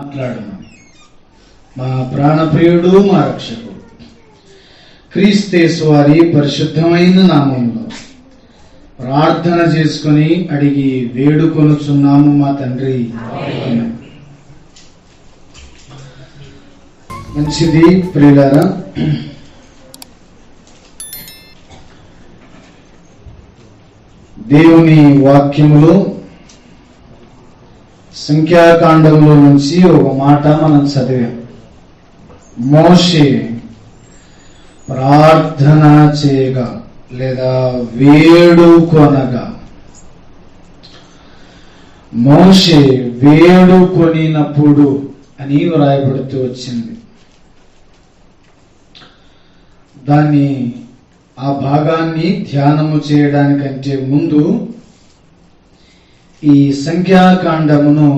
మాట్లాడమని మా ప్రాణప్రియుడు మా రక్షకుడు క్రీస్తు వారి పరిశుద్ధమైన నామములో ప్రార్థన చేసుకుని అడిగి వేడుకొనుచున్నాము మా తండ్రి. మంచిది ప్రియులారా, దేవుని వాక్యములో సంఖ్యాకాండంలో నుంచి ఒక మాట మనం చదివాం. మోషే ప్రార్థన చేయగా లేదా వేడుకొనగా, మోషే వేడుకొనినప్పుడు అని వ్రాయబడుతూ వచ్చింది. దాన్ని ఆ భాగాన్ని ధ్యానము చేయడానికంటే ముందు ఈ సంఖ్యాకాండమును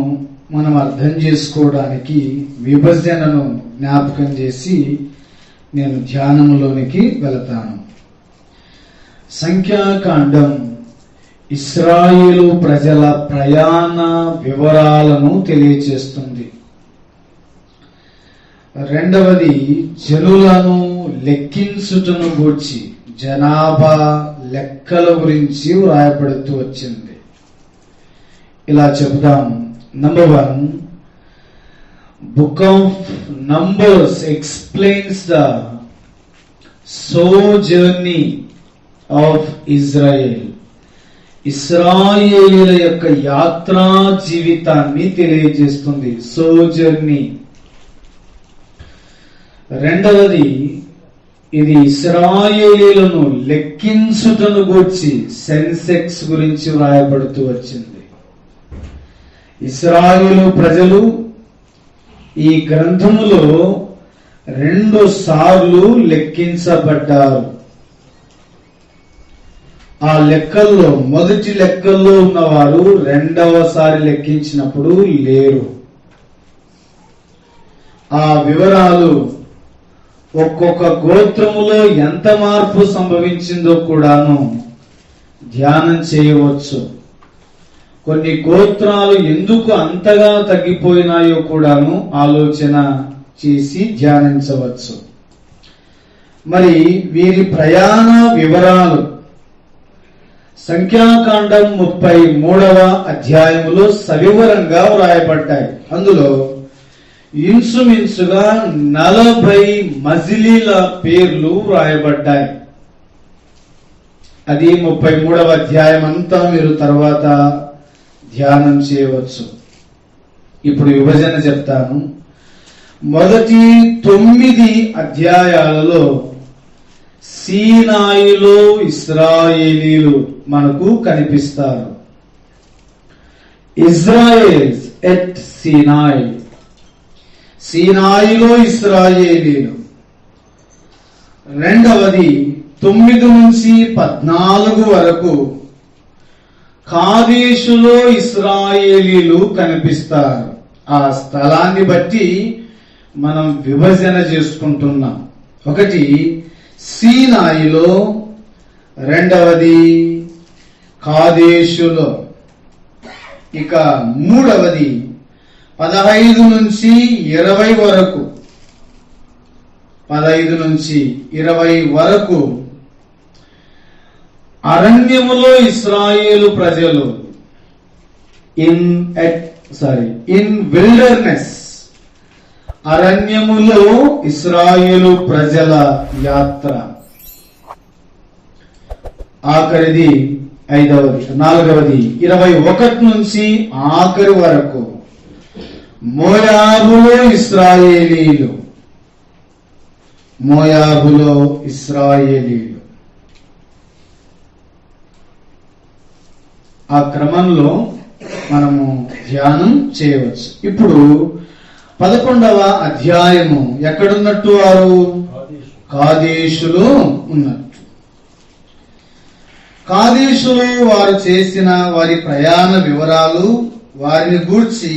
మనం అర్థం చేసుకోవడానికి విభజనను జ్ఞాపకం చేసి నేను ధ్యానంలోనికి వెళతాను. సంఖ్యాకాండం ఇశ్రాయేలు ప్రజల ప్రయాణ వివరాలను తెలియచేస్తుంది. రెండవది జనులను లెక్కించుటను గూర్చి జనాభా లెక్కల గురించి వ్రాయబడుతూ వచ్చింది. ఇలా చెబుదాం. Number 1, book of numbers explains the sojourney of Israel. ఇశ్రాయేలీల యొక్క యాత్రా జీవితాన్ని తెలియజేస్తుంది. సోజర్నీ. రెండవది, ఇది ఇశ్రాయేలీలను లెక్కించుటను గూర్చి సెన్సెక్స్ గురించి వ్రాయబడుతూ వచ్చింది. ఇశ్రాయేలు ప్రజలు ఈ గ్రంథములో 2 సార్లు లెక్కించబడ్డారు. ఆ లెక్కల్లో మొదటి లెక్కల్లో ఉన్నవారు రెండవసారి లెక్కించినప్పుడు లేరు. ఆ వివరాలు ఒక్కొక్క గోత్రములో ఎంత మార్పు సంభవించిందో కూడాను ధ్యానం చేయవచ్చు. కొన్ని గోత్రాలు ఎందుకు అంతగా తగ్గిపోయినాయో కూడాను ఆలోచన చేసి ధ్యానించవచ్చు. మరి వీరి ప్రయాణ వివరాలు సంఖ్యాకాండం 33వ అధ్యాయములో సవివరంగా వ్రాయబడ్డాయి. అందులో ఇంచుమించుగా 40 మజిలీల పేర్లు వ్రాయబడ్డాయి. అది 33వ అధ్యాయం అంతా మీరు తర్వాత ధ్యానం చేయవచ్చు. ఇప్పుడు విభజన చెప్తాను. మొదటి 9 అధ్యాయాలలో సీనాయిలో ఇశ్రాయేలీలు మనకు కనిపిస్తారు. ఇజ్రాయెల్స్ ఎట్ సీనాయి. సీనాయిలో ఇశ్రాయేలీలు. రెండవది 9 నుంచి 14 వరకు కాదేశులో ఇశ్రాయేలీలు కనిపిస్తారు. ఆ స్థలాన్ని బట్టి మనం విభజన చేసుకుంటున్నాం. ఒకటి సీనాయిలో, రెండవది కాదేశులో. ఇక మూడవది 15 నుంచి 20 వరకు, 15 నుంచి 20 వరకు అరణ్యములో ఇశ్రాయేలు ప్రజలు. ఇన్ విల్డర్నెస్, అరణ్యములో ఇశ్రాయేలు ప్రజల యాత్ర. ఆఖరిది 5వది, 4వది 21 నుంచి ఆఖరి వరకు మోయాబులో ఇశ్రాయేలీలు. మోయాబులో ఇశ్రాయేలీలు. ఆ క్రమంలో మనము ధ్యానం చేయవచ్చు. ఇప్పుడు 11వ అధ్యాయము ఎక్కడున్నట్టు? వారు కాదేశులో ఉన్నట్టు. కాదేశులో వారు చేసిన వారి ప్రయాణ వివరాలు, వారిని గూర్చి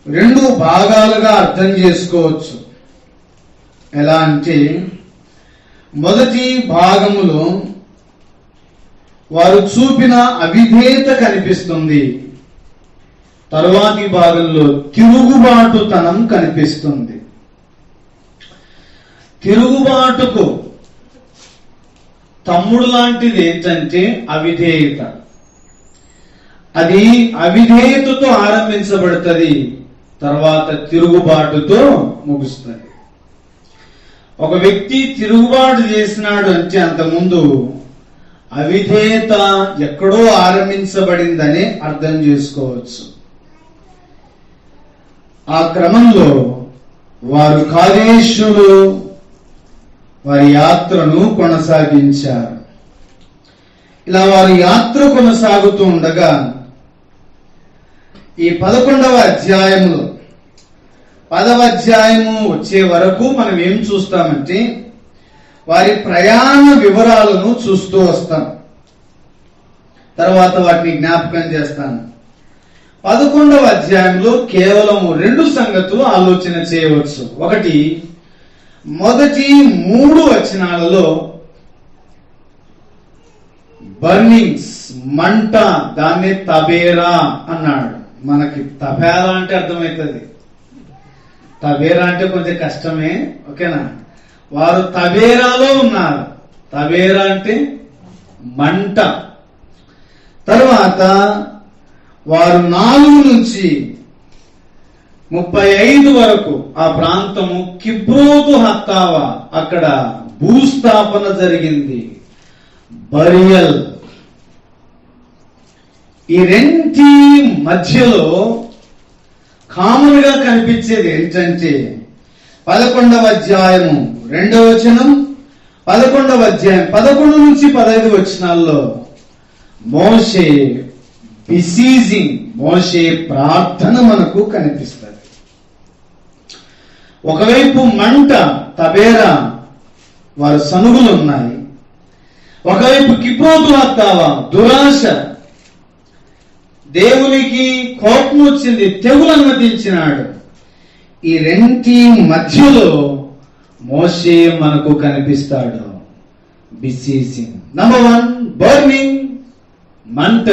2 భాగాలుగా అర్థం చేసుకోవచ్చు. ఎలా అంటే, మొదటి భాగములో వారు చూపిన అవిధేయత కనిపిస్తుంది. తరువాతి భాగంలో తిరుగుబాటుతనం కనిపిస్తుంది. తిరుగుబాటుకు తమ్ముడు లాంటిది ఏంటంటే అవిధేయత. అది అవిధేయతతో ఆరంభించబడుతుంది, తర్వాత తిరుగుబాటుతో ముగుస్తుంది. ఒక వ్యక్తి తిరుగుబాటు చేసినాడు అంటే అంతకుముందు అవిధేయత ఎక్కడో ఆరంభించబడిందని అర్థం చేసుకోవచ్చు. ఆ క్రమంలో వారు కాదేశులు వారి యాత్రను కొనసాగించారు. ఇలా వారి యాత్ర కొనసాగుతూ ఉండగా ఈ 11వ అధ్యాయంలో 10వ అధ్యాయము వచ్చే వరకు మనం ఏం చూస్తామంటే వారి ప్రయాణ వివరాలను చూస్తూ వస్తాం. తర్వాత వాటిని జ్ఞాపకం చేస్తాను. 11వ అధ్యాయంలో కేవలం 2 సంగతులు ఆలోచన చేయవచ్చు. ఒకటి, మొదటి 3 వచనాలలో బర్నింగ్స్, మంట, దాన్ని తబేరా అన్నాడు. మనకి తబేరా అంటే అర్థమవుతుంది, తబేరా అంటే కొంచెం కష్టమే, ఓకేనా. వారు తబేరాలో ఉన్నారు. తబేరా అంటే మంట. తర్వాత వారు 4 నుంచి 35 వరకు ఆ ప్రాంతము కిబ్రోతు హత్తావా, అక్కడ భూస్థాపన జరిగింది, బరియల్. ఈ రెంటి మధ్యలో కామన్ గా కనిపించేది ఏంటంటే 11వ అధ్యాయము 2వ వచనం, 11వ అధ్యాయం 11 నుంచి 15 వచనాల్లో మోషే బిసీజింగ్, మోషే ప్రార్థన మనకు కనిపిస్తుంది. ఒకవైపు మంట, తబేరా, వారు సనుగులు ఉన్నాయి. ఒకవైపు కిబ్రోతు హత్తావా, దురాశ, దేవునికి కోపం వచ్చింది, తెగులు అనుమతించినాడు. ఈ రెంటి మధ్యలో మోషే మనకు కనిపిస్తాడు. బిసీజింగ్, నంబర్ 1 బర్నింగ్, మంట.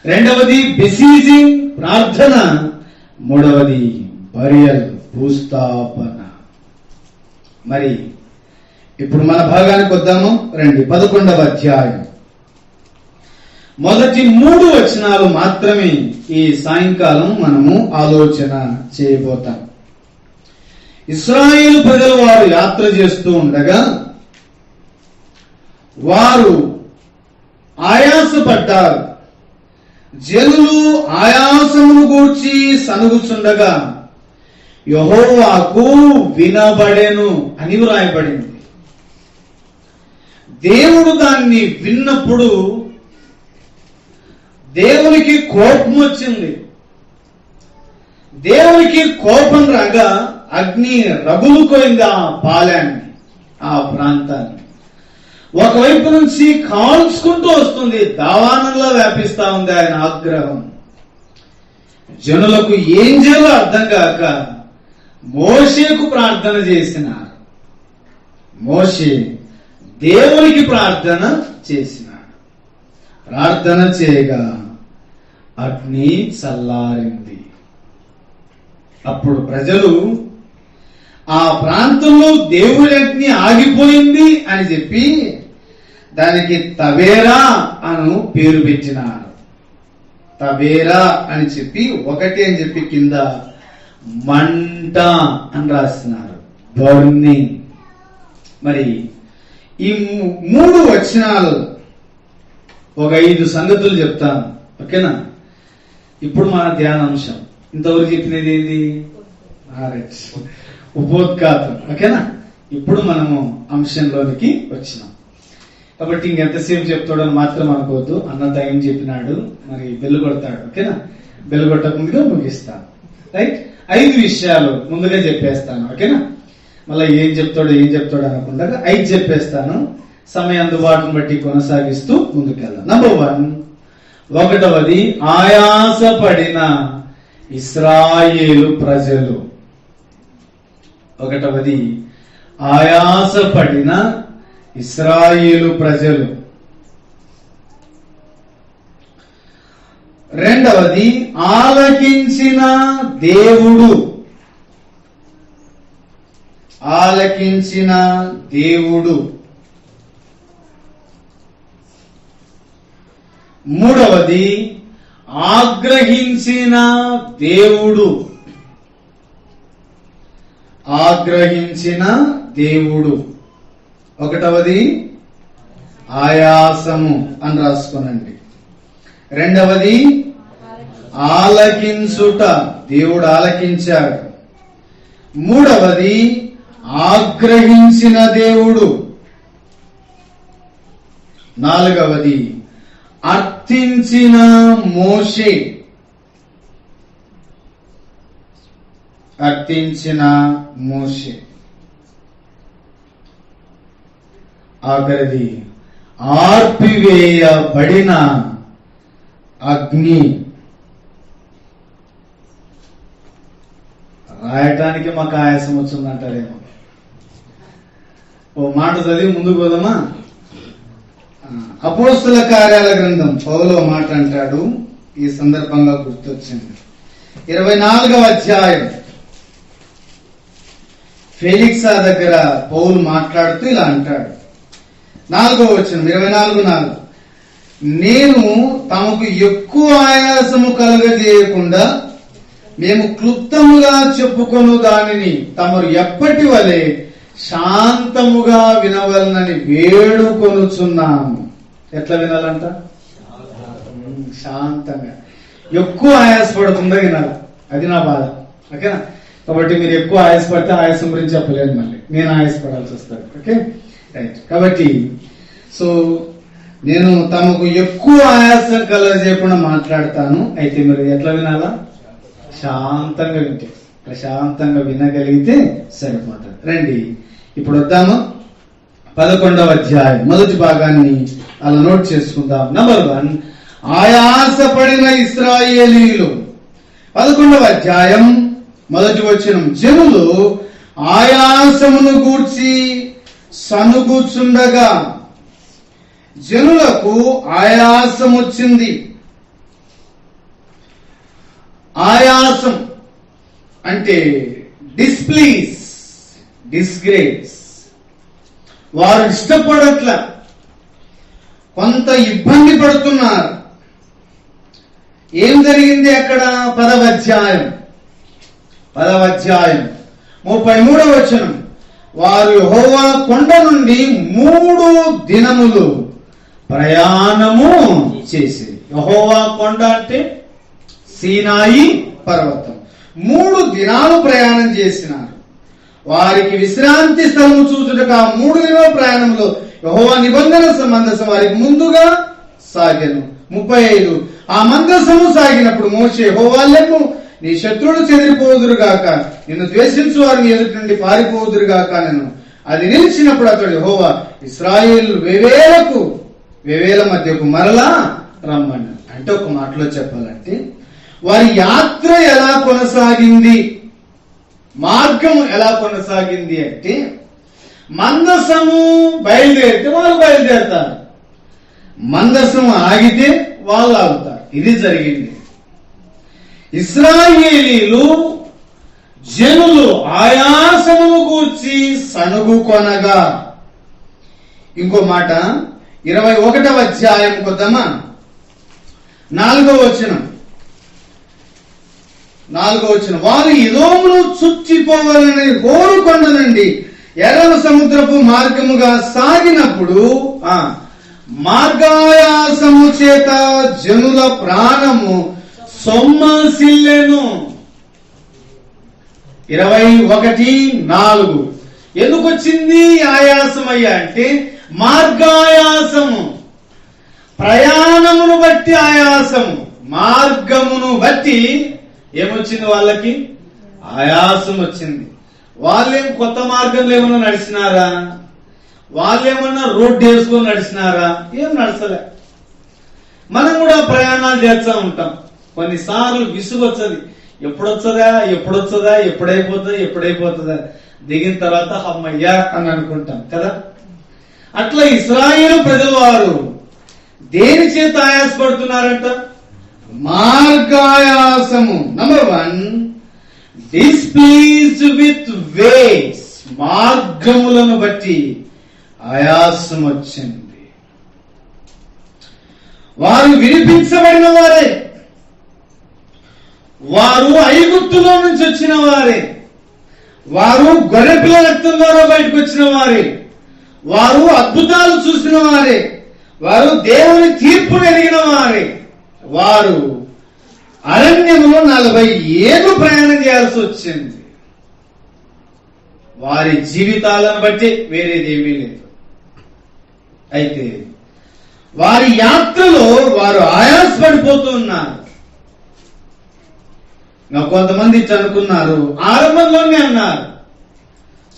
రెండవది బిసీజింగ్, ప్రార్థన. మూడవది బరియల్, భూస్థాపన. మరి ఇప్పుడు మన భాగానికి వద్దాము. రండి, 11వ అధ్యాయం మొదటి 3 వచనాలు మాత్రమే ఈ సాయంకాలం మనము ఆలోచన చేయబోతాం. ఇశ్రాయేలు ప్రజలు వారు యాత్ర చేస్తూ ఉండగా వారు ఆయాసపడ్డారు. జనులు ఆయాసమును గూర్చి సనుగుచుండగా యెహోవాకు వినబడెను అని వ్రాయబడింది. దేవుడు దాన్ని విన్నప్పుడు దేవునికి కోపం వచ్చింది. దేవునికి కోపం రాగా అగ్ని రగులుకోయింది ఆ పాలెన్ని, ఆ ప్రాంతాన్ని. ఒకవైపు నుంచి కాల్చుకుంటూ వస్తుంది, దావానంలో వ్యాపిస్తా ఉంది ఆయన ఆగ్రహం. జనులకు ఏం చేయాలో అర్థం కాక మోషేకు ప్రార్థన చేసినారు. మోషే దేవునికి ప్రార్థన చేసినాడు. ప్రార్థన చేయగా అగ్ని చల్లారింది. అప్పుడు ప్రజలు ఆ ప్రాంతంలో దేవుడి అగ్ని ఆగిపోయింది అని చెప్పి దానికి తబేరా అను పేరు పెట్టినారు. తబేరా అని చెప్పి, ఒకటి అని చెప్పి కింద మంట అని రాస్తున్నారు, బర్నింగ్. మరి ఈ 3 వచనాలు ఒక 5 సంగతులు చెప్తాను, ఓకేనా. ఇప్పుడు మన ధ్యానాంశం ఇంతవరకు చెప్పినది ఏంది? ఉపోద్ఘాతం, ఓకేనా. ఇప్పుడు మనము అంశంలోనికి వచ్చినాం. కాబట్టి ఇంకెంతసేపు చెప్తాడని మాత్రం అనుకోవద్దు. అన్న టైం చెప్పినాడు, మరి బెల్లు కొడతాడు, ఓకేనా. బెల్లు కొట్టక ముందుగా ముగిస్తాను. రైట్, 5 విషయాలు ముందుగా చెప్పేస్తాను, ఓకేనా. మళ్ళీ ఏం చెప్తాడు అనకుండా 5 చెప్పేస్తాను. సమయం అందుబాటును బట్టి కొనసాగిస్తూ ముందుకెళ్దాం. నంబర్ 1, 1వది ఆయాసపడిన ఇశ్రాయేలు ప్రజలు. 1వది ఆయాసపడిన ఇశ్రాయేలు ప్రజలు. రెండవది ఆలకించిన దేవుడు. ఆలకించిన దేవుడు. మూడవది ఆగ్రహించిన దేవుడు. ఆగ్రహించిన దేవుడు. ఒకటవది ఆయాసము అని రాసుకోనండి. రెండవది ఆలకించుట, దేవుడు ఆలకించాడు. మూడవది ఆగ్రహించిన దేవుడు. నాలుగవది అర్థించిన మోషే. అర్థించిన మోషే. ఆఖరిది ఆర్పివేయబడిన అగ్ని. రాయటానికి మాకు ఆయాసం వచ్చిందంటారేమో. ఓ మాట చదివి ముందుకు పోదామా? అపోస్తల కార్యాల గ్రంథం పౌలు మాట అంటాడు, ఈ సందర్భంగా గుర్తొచ్చింది. 24వ అధ్యాయం ఫెలిక్స్ దగ్గర పౌలు మాట్లాడుతూ ఇలా అంటాడు. 4వ వచనం 24:4. నేను తమకు ఎక్కువ ఆయాసము కలుగజేయకుండా మేము క్లుప్తముగా చెప్పుకొను దానిని తమరు ఎప్పటి వలె శాంతముగా వినవలనని వేడుకొనుచున్నాము. ఎట్లా వినాలంట? శాంతంగా. ఎక్కువ ఆయాసపడకుండా వినాలి. అది నా బాధ. ఓకేనా? కాబట్టి మీరు ఎక్కువ ఆయాసపడితే ఆయాసం గురించి చెప్పలేదు, మళ్ళీ నేను ఆయాసపడాల్సి వస్తుంది. Okay, right. కాబట్టి సో నేను తమకు ఎక్కువ ఆయాసం కలగజేయకుండా మాట్లాడతాను. అయితే మీరు ఎట్లా వినాలా? శాంతంగా వింటే, ప్రశాంతంగా వినగలిగితే సరిపోతుంది. రండి ఇప్పుడు వద్దాము 11వ అధ్యాయం మొదటి భాగాన్ని అలా నోట్ చేసుకుందాం. నంబర్ 1, ఆయాసపడిన ఇశ్రాయేలీయులు. 11వ అధ్యాయం మొదటి వచనం. జనులు ఆయాసమును గూర్చి సనుగుచుండగా జనులకు ఆయాసం వచ్చింది. ఆయాసం అంటే డిస్ప్లీజ్, డిస్గ్రేస్. వారు ఇష్టపడట్ల, కొంత ఇబ్బంది పడుతున్నారు. ఏం జరిగింది అక్కడ? 10వ అధ్యాయం 33వ వచనం. వారు యెహోవా కొండ నుండి 3 దినములు ప్రయాణము చేసి. యెహోవా కొండ అంటే సీనాయి పర్వతం. 3 దినాలు ప్రయాణం చేసినారు. వారికి విశ్రాంతి స్థలము చూచుటకు ఆ 3 దినాల ప్రయాణంలో యెహోవా నిబంధన మందసం వారికి ముందుగా సాగెను. 35. ఆ మందసము సాగినప్పుడు మోషే, యెహోవా లెమ్ము, నీ శత్రువులు చెదిరిపోదురుగాక, నిన్ను ద్వేషించు వారిని ఎదుటి నుండి పారిపోదురుగాక నేను. అది నిలిచినప్పుడు అతడు, యెహోవా ఇశ్రాయేలు వేవేల మధ్యకు మరలా రమ్మని. అంటే ఒక మాటలో చెప్పాలంటే వారి యాత్ర ఎలా కొనసాగింది, మార్గం ఎలా కొనసాగింది అంటే, మందసము బయలుదేరితే వాళ్ళు బయలుదేరతారు, మందసము ఆగితే వాళ్ళు ఆగుతారు. ఇది జరిగింది. ఇశ్రాయేలీలు జనులు ఆయాసమును గూర్చి సనుగు కొనగా. ఇంకో మాట 21వ అధ్యాయం కొద్దామా? 4వ వచనం. వారు ఎదోమును చుచ్చిపోవాలని హోరు కొండ నుండి ఎర్ర సముద్రపు మార్గముగా సాగినప్పుడు మార్గాయాసము చేత జనుల ప్రాణము సొమ్మసిల్లెను. 21:4. ఎందుకు వచ్చింది ఆయాసం అయ్యా అంటే, మార్గాయాసము, ప్రయాణమును బట్టి ఆయాసము, మార్గమును బట్టి ఏమొచ్చింది? వాళ్ళకి ఆయాసం వచ్చింది. వాళ్ళేం కొత్త మార్గంలో ఏమన్నా నడిచినారా? వాళ్ళేమన్నా రోడ్డు వేసుకొని నడిచినారా? ఏం నడచలే. మనం కూడా ప్రయాణాలు చేస్తూ ఉంటాం. కొన్నిసార్లు విసుగొచ్చది. ఎప్పుడొచ్చదా, ఎప్పుడైపోతుందా, దిగిన తర్వాత అమ్మయ్యా అని అనుకుంటాం కదా. అట్లా ఇశ్రాయేలు ప్రజలు వారు దేని చేత ఆయాసపడుతున్నారంట? మార్గాయాసము. నంబర్ 1, డిస్ప్లీజ్డ్ విత్ వేస్. మార్గములను బట్టి ఆయాసం వచ్చింది. వారు వినిపించబడిన వారే, వారు ఐగుప్తులో నుంచి వచ్చిన వారే, వారు గొర్రెపిల్ల రక్తం ద్వారా బయటకు వచ్చిన వారే, వారు అద్భుతాలు చూసిన వారే, వారు దేవుని తీర్పును ఎరిగిన వారే. వారు అరణ్యములో 40 ఏళ్ళు ప్రయాణం చేయాల్సి వచ్చింది. వారి జీవితాలను బట్టి వేరేదేమీ లేదు. అయితే వారి యాత్రలో వారు ఆయాసపడిపోతూ ఉన్నారు. కొంతమంది ఇట్లా అనుకున్నారు, ఆరంభంలోనే అన్నారు,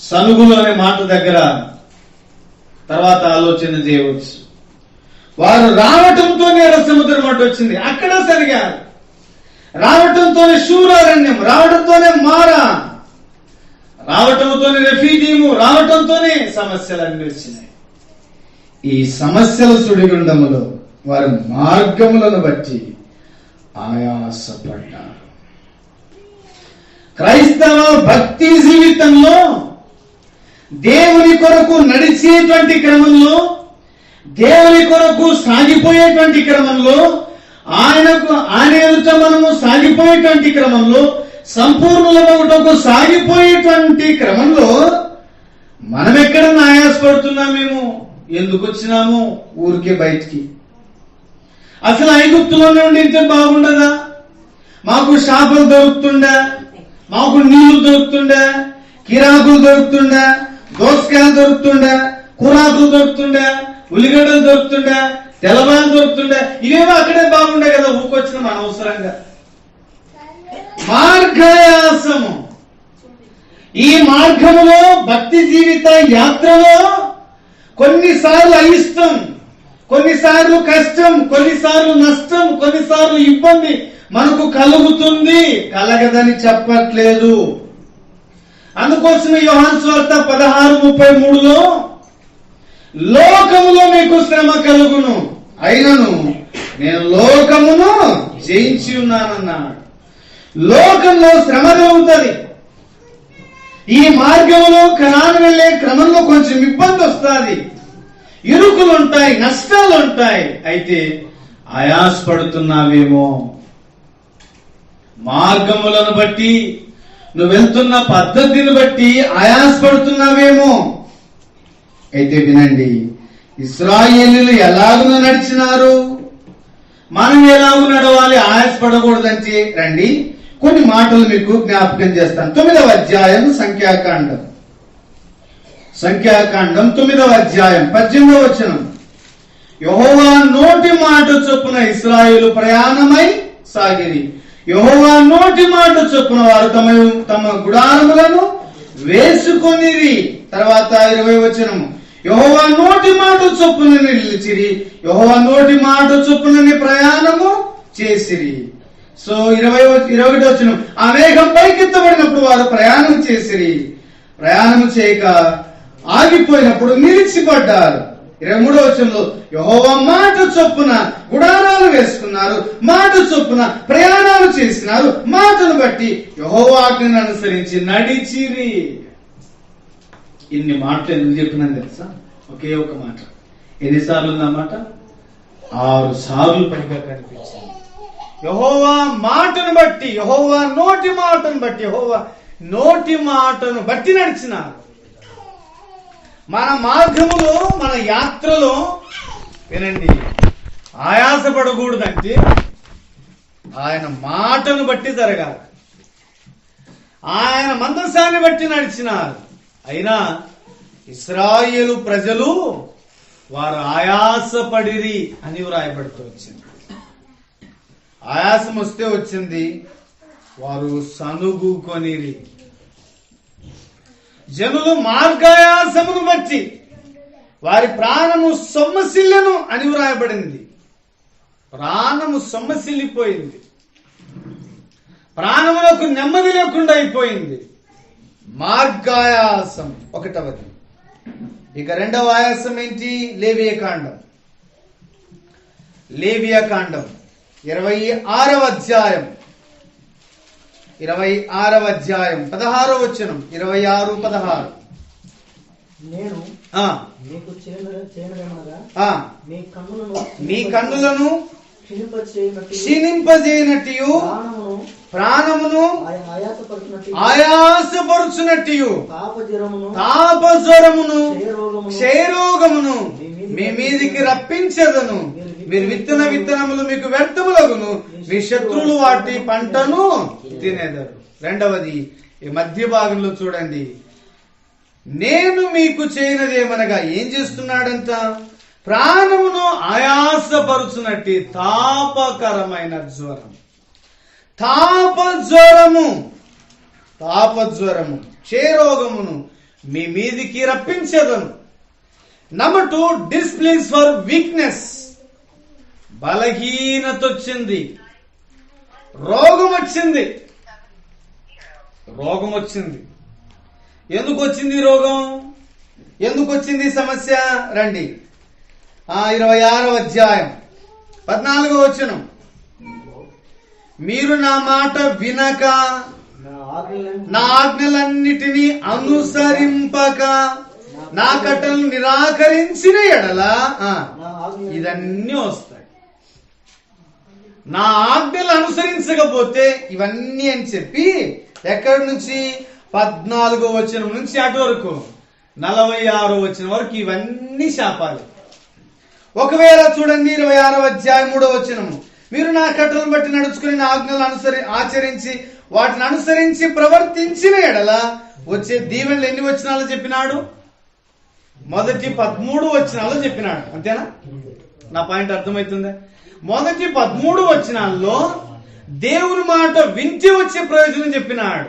సనుగులోనే మాట దగ్గర తర్వాత ఆలోచన చేయవచ్చు. వారు రావటంతోనే ఎర్ర సముద్రం అడ్డు వచ్చింది, అక్కడ సరిగారు. రావటంతోనే శూరారణ్యం, రావటంతోనే మారా, రావటంతోనే రెఫీదీము, రావటంతోనే సమస్యలన్నీ వచ్చినాయి. ఈ సమస్యల సుడిగుండములో వారి మార్గములను బట్టి ఆయాసపడ్డారు. క్రైస్తవ భక్తి జీవితంలో దేవుని కొరకు నడిచేటువంటి క్రమంలో, దేవుని కొరకు సాగిపోయేటువంటి క్రమంలో, ఆయన ఎదుట మనము సాగిపోయేటువంటి క్రమంలో, సంపూర్ణులమగుటకు సాగిపోయేటువంటి క్రమంలో మనం ఎక్కడన్నా ఆయాసపడుతున్నామేమో. ఎందుకు వచ్చినాము ఊరికే బయటికి? అసలు ఐగుప్తులోనే ఉండింటే బాగుండదా? మాకు చేపలు దొరుకుతుండా, మాకు నీళ్లు దొరుకుతుండా, కిరాకులు దొరుకుతుండా, దోసకాయలు దొరుకుతుండా, కూరాకులు దొరుకుతుండా, ఉల్లిగడ్డలు దొరుకుతుండా, తెల్లబాయలు దొరుకుతుండా. ఇవేమో అక్కడే బాగుండే కదా, ఊకొచ్చిన అనవసరంగా. మార్గాయాసము. ఈ మార్గములో భక్తి జీవిత యాత్రలో కొన్నిసార్లు అయిష్టం, కొన్నిసార్లు కష్టం, కొన్నిసార్లు నష్టం, కొన్నిసార్లు ఇబ్బంది మనకు కలుగుతుంది. కలగదని చెప్పట్లేదు. అందుకోసమే యోహాను సువార్త 16:33లో లోకములో మీకు శ్రమ కలుగును, అయినను నేను లోకమును జయించి ఉన్నానన్నాడు. లోకంలో శ్రమ కలుగుతుంది. ఈ మార్గంలో కనాను వెళ్లే క్రమంలో కొంచెం ఇబ్బంది వస్తుంది, ఇరుకులు ఉంటాయి, నష్టాలు ఉంటాయి. అయితే ఆయాసపడుతున్నావేమో, మార్గములను బట్టి, నువ్వు వెళ్తున్న పద్ధతిని బట్టి ఆయాసపడుతున్నావేమో. అయితే వినండి, ఇశ్రాయేలీయులు ఎలాగున నడిచినారు, మనం ఎలాగూ నడవాలి, ఆయాసపడకూడదంటే రండి కొన్ని మాటలు మీకు జ్ఞాపకం చేస్తాను. 9వ అధ్యాయం సంఖ్యాకాండం 9వ అధ్యాయం 18వ వచనం. యెహోవా నోటి మాట చొప్పున ఇశ్రాయేలు ప్రయాణమై సాగిరి. యెహోవా నోటి మాట చొప్పున వారు తమ గుడారములను వేసుకొనిరి. తర్వాత 20వ వచనం. యెహోవా నోటి మాట చొప్పున నిలిచిరి, యెహోవా నోటి మాట చొప్పున ప్రయాణము చేసిరి. సో 21వ వచనం. ఆ మేఘం పైకెత్తబడినప్పుడు వారు ప్రయాణం చేసిరి, ప్రయాణం చేయక ఆగిపోయినప్పుడు నిలిచిపడ్డారు. 23వ వచనంలో యెహోవా మాట చొప్పున గుడారాలు వేసుకున్నారు, మాట చొప్పున ప్రయాణాలు చేసినారు, మాటను బట్టి యెహోవా ఆజ్ఞను అనుసరించి నడిచిరి. ఇన్ని మాటలు ఎందుకు చెప్పినాను తెలుసా? ఒకే ఒక మాట. ఎన్నిసార్లు ఉందన్నమాట? 6 సార్లు పైగా కనిపించింది. యెహోవా మాటను బట్టి, యెహోవా నోటి మాటను బట్టి, యెహోవా నోటి మాటను బట్టి నడిచినారు. మన మార్గములో, మన యాత్రలో వినండి, ఆయాసపడకూడదంటే ఆయన మాటను బట్టి జరగాలి. ఆయన మందసాన్ని బట్టి నడిచినారు. అయినా ఇశ్రాయేలు ప్రజలు వారు ఆయాసపడిరి అని వ్రాయబడుతూ వచ్చింది. ఆయాసం వస్తే వచ్చింది, వారు సనుగుకొనిరి. జనులు మార్గాయాసమును బట్టి వారి ప్రాణము సొమ్మసిల్లెను అని వ్రాయబడింది. ప్రాణము సొమ్మసిల్లిపోయింది, ప్రాణములకు నెమ్మది లేకుండా అయిపోయింది. మార్గాయాసం 1వది. ఇక 2వ ఆయాసం ఏంటి? లేవియాకాండం 26వ అధ్యాయం 16వ వచనం 26-16. నేను మీకు చేయనదేమనగా మీ కన్నులను క్షీణింపజేయనట్టు ప్రాణమును ఆయాసపరుచునట్టు తాపజ్వరమును క్షయరోగమును మీ మీదికి రప్పించదను. మీరు విత్తనములు మీకు వ్యర్థములగును, మీ శత్రువులు వాటి పంటను తినేదరు. రెండవది ఈ మధ్య భాగంలో చూడండి, నేను మీకు చేయనదేమనగా ఏం చేస్తున్నాడంట? ప్రాణమును ఆయాసపరుచునట్టి తాపకరమైన జ్వరం, తాపజ్వరము క్షయరోగమును మీ మీదికి రప్పించదను. Number 2, displace for weakness. బలహీనత వచ్చింది, రోగం వచ్చింది. ఎందుకు వచ్చింది రోగం? ఎందుకు వచ్చింది సమస్య? రండి 26వ అధ్యాయం 14వ వచనం. మీరు నా మాట వినక నా ఆజ్ఞలన్నిటినీ అనుసరింపక నా కట్టలను నిరాకరించిన ఎడల ఇదన్నీ వస్తాయి. నా ఆజ్ఞలు అనుసరించకపోతే ఇవన్నీ అని చెప్పి ఎక్కడి నుంచి 14వ వచనం నుంచి అటు వరకు 46వ వచనం వరకు ఇవన్నీ శాపాలు. ఒకవేళ చూడండి 26వ అధ్యాయం 3వ వచనము, మీరు నా కట్టలను బట్టి నడుచుకుని నా ఆజ్ఞలు ఆచరించి వాటిని అనుసరించి ప్రవర్తించిన ఎడల వచ్చే దీవెనలు ఎన్ని వచనాలు చెప్పినాడు? మొదటి 13 వచనాలు చెప్పినాడు. అంతేనా? నా పాయింట్ అర్థమవుతుందా? మొదటి 13 వచనాల్లో దేవుని మాట వింటే వచ్చే ప్రయోజనం చెప్పినాడు.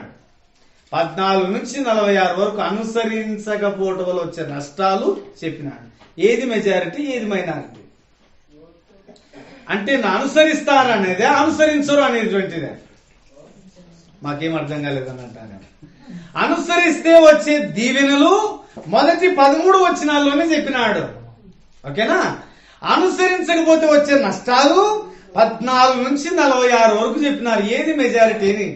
14 నుంచి 46 వరకు అనుసరించకపోవటం వల్ల వచ్చే నష్టాలు చెప్పినాడు. ఏది మెజారిటీ, ఏది మైనారిటీ? అంటే నా అనుసరిస్తారనేదే, అనుసరించరు అనేటువంటిదే. మాకేం అర్థం కాలేదని. అనుసరిస్తే వచ్చే దీవెనలు మొదటి 13 వచనాల్లోనే చెప్పినాడు. ఓకేనా? అనుసరించకపోతే వచ్చే నష్టాలు 14 నుంచి 46 వరకు చెప్పినారు. ఏది మెజారిటీని?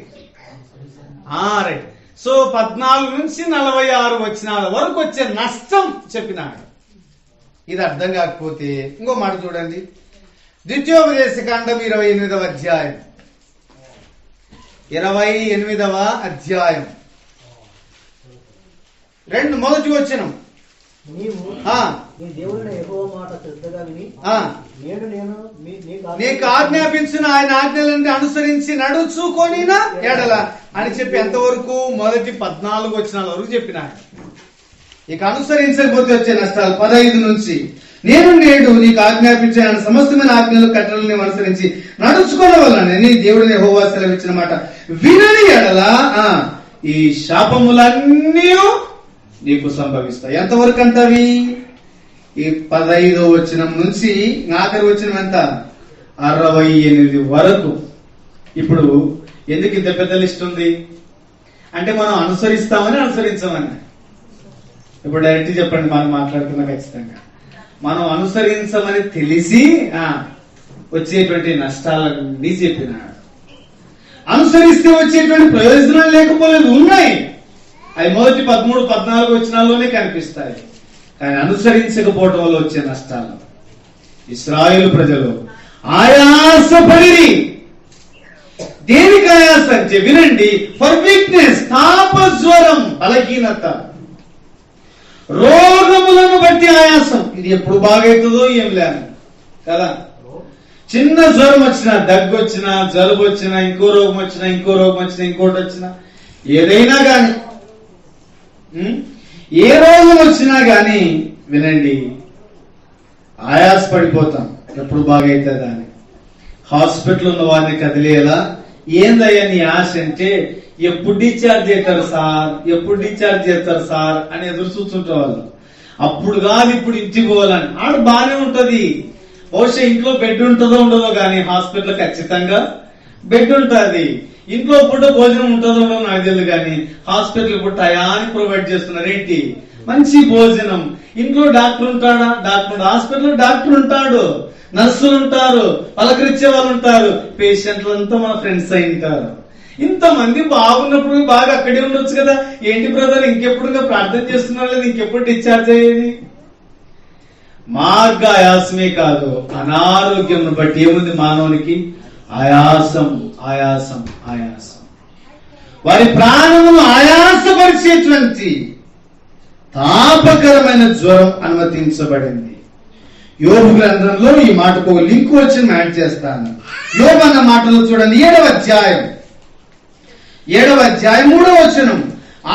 రైట్. సో 14 నుంచి 46 వచనాల వరకు వచ్చే నష్టం చెప్పినాడు. ఇది అర్థం కాకపోతే ఇంకో మాట చూడండి, ద్వితీయోపదేశకాండం 28వ అధ్యాయం 28వ అధ్యాయం మొదటి వచనం. నీకు ఆజ్ఞాపించిన ఆయన ఆజ్ఞలను అనుసరించి నడుచుకొనినా ఎడల అని చెప్పి ఎంతవరకు? మొదటి 14 వచనాల వరకు చెప్పినాడు. ఇక అనుసరించకపోతే వచ్చే నష్టాలు 15 నుంచి, నేను నేడు నీకు ఆజ్ఞాపించిన సమస్తమైన ఆజ్ఞలు కట్టడలను అనుసరించి నడుచుకోవాలని దేవుడిని యెహోవా సెలవిచ్చిన మాట వినని ఎడల ఈ శాపములన్నీ నీకు సంభవిస్తాయి. ఎంతవరకు అంటవి? ఈ 15వ వచనం నుంచి ఆఖరి వచనం ఎంత? 68 వరకు. ఇప్పుడు ఎందుకు ఇంత పెద్ద లిస్ట్ ఉంది అంటే మనం అనుసరిస్తామని అనుసరించమని. ఇప్పుడు డైరెక్ట్ చెప్పండి, మనం మాట్లాడుతున్నా ఖచ్చితంగా మనం అనుసరించమని తెలిసి వచ్చేటువంటి నష్టాలన్నీ చెప్పినాడు. అనుసరిస్తే వచ్చేటువంటి ప్రయోజనాలు లేకపోలేదు, ఉన్నాయి. అవి మొదటి 13, 14 వచనాల్లోనే కనిపిస్తాయి. కానీ అనుసరించకపోవటం వల్ల వచ్చే నష్టాలు ఇశ్రాయేలు ప్రజలు ఆయాసపడి. దేనికి ఆయాస అంటే వినండి, ఫర్ వీక్నెస్, తాపజ్వరం, బలహీనత, రోగములను బట్టి ఆయాసం. ఇది ఎప్పుడు బాగైతుందో ఏం లేదు కదా. చిన్న జ్వరం వచ్చినా, దగ్గు వచ్చినా, జలుబు వచ్చినా, ఇంకో రోగం వచ్చినా, ఇంకోటి వచ్చినా, ఏదైనా గాని, ఏ రోగం వచ్చినా గాని వినండి ఆయాసపడిపోతాం. ఎప్పుడు బాగైతుందా అని. హాస్పిటల్ ఉన్న వారిని కదిలేలా, ఏందయ్యా నీ ఆశ అంటే ఎప్పుడు డిశ్చార్జ్ చేస్తారు సార్ అని ఎదురు చూస్తుంటే వాళ్ళు. అప్పుడు కాదు ఇప్పుడు ఇంటికి పోవాలని. ఆడు బానే ఉంటది, బహుశా ఇంట్లో బెడ్ ఉంటుందో ఉండదో కానీ హాస్పిటల్ ఖచ్చితంగా బెడ్ ఉంటుంది. ఇంట్లో పూట భోజనం ఉంటుందో ఉండదో నాకు తెలియదు కానీ హాస్పిటల్ ఇప్పుడు టయానికి ప్రొవైడ్ చేస్తున్నారు. ఏంటి? మంచి భోజనం. ఇంట్లో డాక్టర్ ఉంటాడా? డాక్టర్. హాస్పిటల్లో డాక్టర్ ఉంటాడు, నర్సులు ఉంటారు, పలకరించే వాళ్ళు ఉంటారు, పేషెంట్లంతా మన ఫ్రెండ్స్ అయి ఉంటారు. ఇంతమంది బాగున్నప్పుడు బాగా అక్కడే ఉండొచ్చు కదా. ఏంటి బ్రదర్ ఇంకెప్పుడు ప్రార్థన చేస్తున్నారు లేదు, ఇంకెప్పుడు డిశ్చార్జ్ అయ్యేది? మార్గ ఆయాసమే కాదు, అనారోగ్యం బట్టి ఏముంది మానవునికి? ఆయాసం, ఆయాసం, ఆయాసం. వారి ప్రాణమును ఆయాసపరిచేటువంటి తాపకరమైన జ్వరం అనుమతించబడింది. యోబు గ్రంథంలో ఈ మాటకు ఒక లింక్ వచ్చి యాడ్ చేస్తాను. యోబు అన్న మాటలు చూడండి, 7వ అధ్యాయం 3వ వచనం.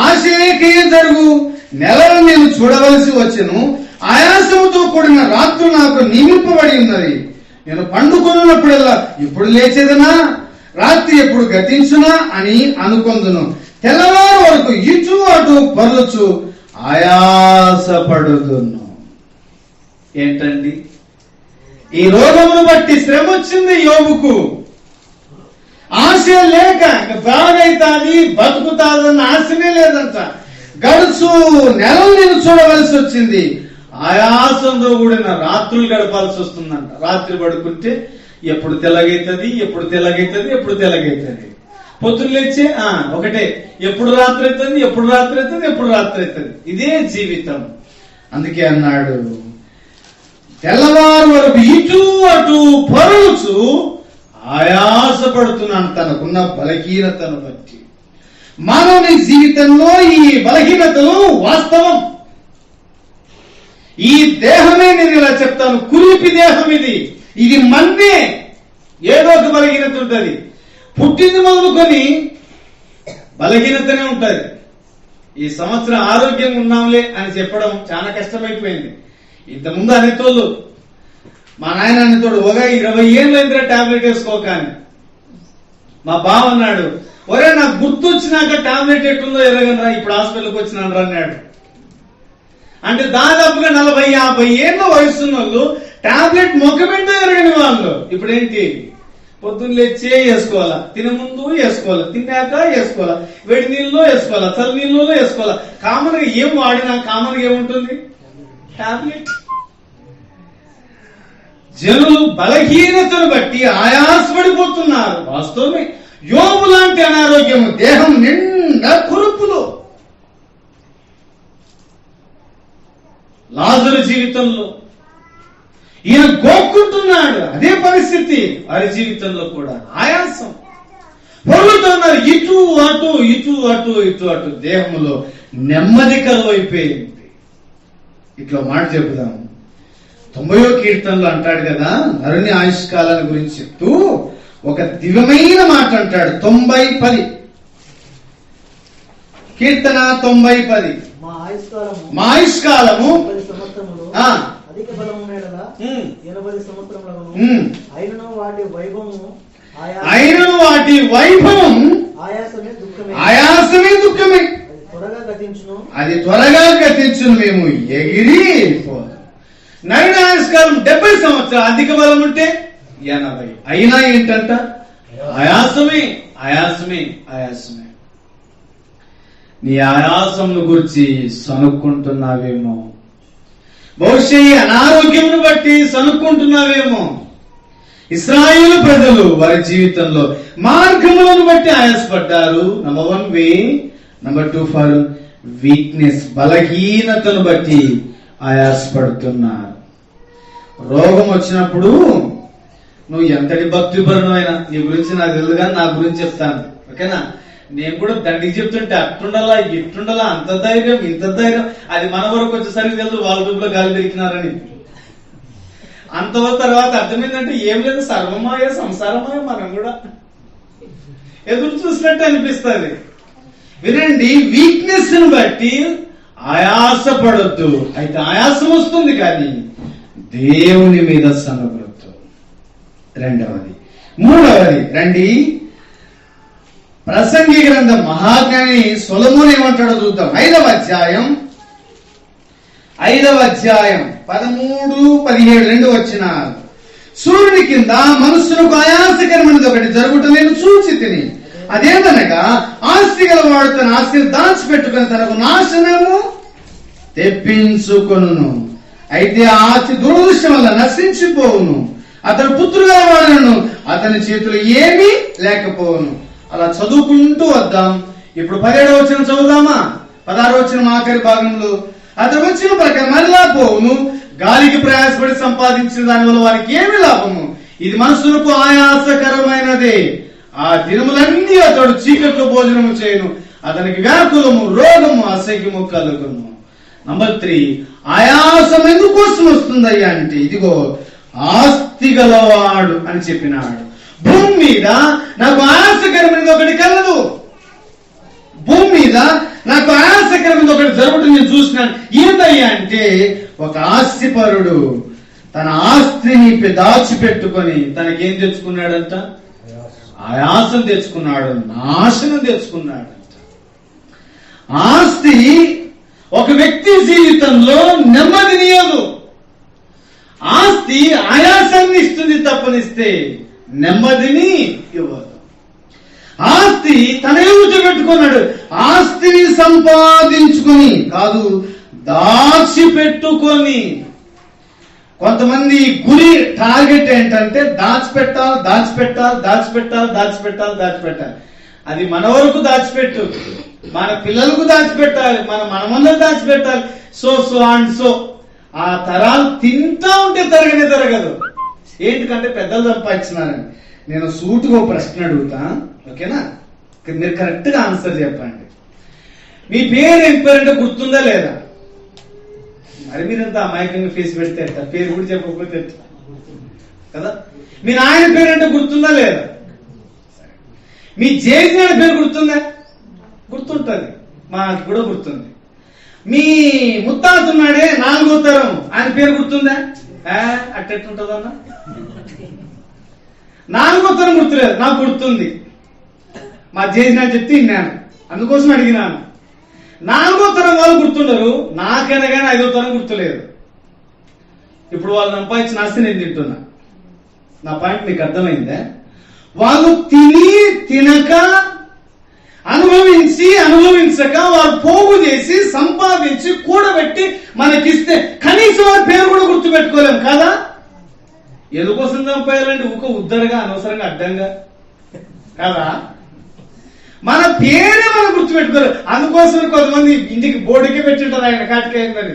ఆశయకే జరుగు నెలను నేను చూడవలసి వచ్చెను, ఆయాసముతో కూడిన రాత్రు నాకు నియమింపబడి ఉన్నది. నేను పండుకొనున్నప్పుడల్లా ఎప్పుడు లేచేదనా, రాత్రి ఎప్పుడు గతించునా అని అనుకొందును. తెల్లవారు వరకు ఇటు అటు పరుచు ఆయాసపడుదును. ఏంటండి? ఈ రోగమును బట్టి శ్రమ వచ్చింది యోబుకు. ఆశ లేక బాగైతాది బతుకుతాదన్న ఆశనే లేదంట. గడుచు నెలలు నేను చూడవలసి వచ్చింది. ఆయాసంతో కూడిన రాత్రులు గడపాల్సి వస్తుందంట. రాత్రి పడుకుంటే ఎప్పుడు తెల్లగైతుంది, ఎప్పుడు తెల్లగైతుంది, ఎప్పుడు తెల్లగైతుంది. పొద్దున్న లేచే ఒకటే, ఎప్పుడు రాత్రి అవుతుంది, ఎప్పుడు రాత్రి అవుతుంది, ఎప్పుడు రాత్రి అవుతుంది. ఇదే జీవితం. అందుకే అన్నాడు, తెల్లవారు వరకు ఇటు అటు పరుచు ఆయాసపడుతున్నాను తనకున్న బలహీనతను బట్టి. మానవుని జీవితంలో ఈ బలహీనతలు వాస్తవం. ఈ దేహమే, నేను ఇలా చెప్తాను, కురిపి దేహం ఇది. ఇది మన్నే. ఏదో ఒక బలహీనత ఉంటుంది. పుట్టింది మొదలుకొని బలహీనతనే ఉంటుంది. ఈ సంవత్సరం ఆరోగ్యంగా ఉన్నాంలే అని చెప్పడం చాలా కష్టమైపోయింది. ఇంతకుముందు అనేతోళ్ళు, మా నాయన అనేతోడు, ఒక 20 ఏళ్ళు అయితే టాబ్లెట్ వేసుకోకాని. మా బావ అన్నాడు, ఒరే నాకు గుర్తొచ్చినాక టాబ్లెట్ ఎట్టుందో ఎరగనరా, ఇప్పుడు హాస్పిటల్కి వచ్చినాను రా అన్నాడు. అంటే దాదాపుగా 40-50 ఏళ్ళ వయసున్న వాళ్ళు టాబ్లెట్ మొక్కబెట్ట ఎరగని వాళ్ళు. ఇప్పుడు ఏంటి? పొద్దున్న లేచే వేసుకోవాలా, తిన ముందు వేసుకోవాలా, తిన్నాక వేసుకోవాలా, వేడి నీళ్ళలో వేసుకోవాలా, చల్ల నీళ్ళలో వేసుకోవాలా. కామన్ గా ఏం వాడినా కామన్ గా ఏముంటుంది? టాబ్లెట్. జనులు బలహీనతను బట్టి ఆయాసపడిపోతున్నారు. వాస్తవమే. యోబు లాంటి అనారోగ్యము, దేహం నిండా కురుపులు. లాజరు జీవితంలో ఈయన గోక్కుంటున్నాడు, అదే పరిస్థితి. వారి జీవితంలో కూడా ఆయాసం. పొరుగుతున్నారు, ఇటు అటు, ఇటు అటు, ఇటు అటు. దేహంలో నెమ్మది కరువైపోయింది. ఇట్లా మాట చెబుదాం. 90వ కీర్తనలో అంటాడు కదా, నరుని ఆయుష్కాలను గురించి చెప్తూ ఒక దివ్యమైన మాట అంటాడు. 90:10 కీర్తన 90:10. మా ఆయుష్కాలము అధిక బలము 80 సంవత్సరములను అయినను వాటి వైభవం ఆయాసమే దుఃఖమే. అది త్వరగా గతించును, మేము ఎగిరి వెళ్ళిపోదాం. నరుని ఆయుష్కాలం 70 సంవత్సరాలు, అధిక బలం ఉంటే 80. అయినా ఏంటంట? ఆయాసమే, ఆయాసమే, ఆయాసమే. నీ ఆయాసమును గురించి సనుక్కుంటున్నావేమో. బహుశా ఈ అనారోగ్యమును బట్టి సనుక్కుంటున్నావేమో. ఇశ్రాయేలు ప్రజలు వారి జీవితంలో మార్గములను బట్టి ఆయాసపడ్డారు. Number 1 way. Number 2 for weakness, బలహీనతను బట్టి ఆయాసపడుతున్నారు. రోగం వచ్చినప్పుడు నువ్వు ఎంతటి భక్తిపరునైనా, నీ గురించి నాకు తెలియదు కానీ నా గురించి చెప్తాను, ఓకేనా? నేను కూడా తండ్రికి చెప్తుంటే అట్టుండాలా, ఇట్టుండాలా, అంత ధైర్యం, ఇంత ధైర్యం. అది మన వరకు వచ్చేసరికి తెలుసు వాళ్ళ రూపులో గాలి పెరిగినారని. అంతవరకు తర్వాత అర్థమైందంటే ఏం లేదు, సర్వమాయ సంసారమాయ. మనం కూడా ఎదురు చూసినట్టు అనిపిస్తుంది. వినండి, వీక్నెస్ ను బట్టి ఆయాసపడొద్దు. అయితే ఆయాసం వస్తుంది కానీ దేవుని మీద సనగొద్దు. 2వది. 3వది రండి, ప్రసంగి గ్రంథం మహాజ్ఞాని సొలొమోను ఏమంటాడో చూద్దాం. 5వ అధ్యాయం 13-17 2 వచనాలు. సూర్యుని కింద మనుషులకు ఆయాసకరమైనది ఒకటి జరుగుట నేను చూచి తిని, అదేదనగా ఆస్తి గల వాడు తన ఆస్తిని దాచిపెట్టుకుని తనకు నాశనము తెప్పించుకొనును. అయితే ఆ అతి దురదృష్టం వల్ల నశించిపోవును. అతడు పుత్రుగా వాడను, అతని చేతులు ఏమీ లేకపోవును. అలా చదువుకుంటూ వద్దాం. ఇప్పుడు 17వ వచనం చదువుదామా? 16వ వచనం ఆఖరి భాగంలో, అతడు వచ్చిన ప్రకారం మరలా పోవును, గాలికి ప్రయాసపడి సంపాదించిన దాని వల్ల వారికి ఏమి లాభము? ఇది మనసులకు ఆయాసకరమైనదే. ఆ దినములన్నీ అతడు చీకట్లో భోజనము చేయను, అతనికి వ్యాకులము, రోగము, అసహ్యము కలుగును. నంబర్ 3, ఆయాసం ఎందుకోసం వస్తుందయ్యా అంటే, ఇదిగో ఆస్తి గలవాడు అని చెప్పినాడు. భూమి మీద నాకు ఆయాసకరమైనది ఒకటి కలదు. భూమి మీద నాకు ఆయాసకరమైనది ఒకటి జరగటం నేను చూసినాను. ఏందయ్యా అంటే, ఒక ఆస్తిపరుడు తన ఆస్తిని దాచిపెట్టుకొని తనకేం తెచ్చుకున్నాడంట? ఆయాసం తెచ్చుకున్నాడు, నాశనం తెచ్చుకున్నాడంట. ఆస్తి ఒక వ్యక్తి జీవితంలో నెమ్మదినియదు. ఆస్తి ఆయాసాన్ని ఇస్తుంది తప్పనిస్తే నెమ్మదిని ఇవ్వదు. ఆస్తి తన ఎదుట పెట్టుకున్నాడు. ఆస్తిని సంపాదించుకొని కాదు, దాచిపెట్టుకొని. కొంతమంది గురి టార్గెట్ ఏంటంటే దాచిపెట్టాలి, దాచిపెట్టాలి, దాచిపెట్టాలి, దాచిపెట్టాలి, దాచిపెట్టాలి. అది మన వరకు దాచిపెట్టు, మన పిల్లలకు దాచిపెట్టాలి, మన మనమందరూ దాచిపెట్టాలి. సో అండ్ సో ఆ తరాలు తింటా ఉంటే తరగదు. ఏంటికంటే పెద్దలు సంపాదించినారని. నేను సూటుగా ఒక ప్రశ్న అడుగుతా, ఓకేనా? మీరు కరెక్ట్ గా ఆన్సర్ చెప్పండి. మీ పేరు ఏం పేరంటే గుర్తుందా లేదా? మరి మీరంతా అమాయకంగా ఫేస్ పెడితే ఎట్లా? పేరు కూడా చెప్పకపోతే ఎట్లా కదా? మీ నాయన పేరంటే గుర్తుందా లేదా? మీ చేసిన పేరు గుర్తుందా? గుర్తుంటది, మాకు కూడా గుర్తుంది. మీ ముత్తాత ఉన్నాడే 4వ తరం, ఆయన పేరు గుర్తుందా? అట్టెట్టుంటదన్నా? 4వ తరం గుర్తులేదు, నాకు గుర్తుంది. మా చేసిన చెప్తే విన్నాను, అందుకోసం అడిగినాను. 4వ తరం వాళ్ళు గుర్తుండరు, నాకైనా కానీ 5వ తరం గుర్తులేదు. ఇప్పుడు వాళ్ళు సంపాదించిన ఆస్తి నేను తింటున్నా. నా పాయింట్ మీకు అర్థమైందా? వాళ్ళు తిని తినక, అనుభవించక, వారు పోగు చేసి సంపాదించి కూడబెట్టి మనకిస్తే కనీసం వారి పేరు కూడా గుర్తుపెట్టుకోలేము కదా? ఎందుకోసం సంపాదాలంటే ఊక ఉద్దరగా, అనవసరంగా, అడ్డంగా కదా? మన పేరే మనం గుర్తుపెట్టుకోలేదు. అందుకోసం కొంతమంది ఇంటికి బోర్డుకే పెట్టింటారు, ఆయన కాటికేయమని,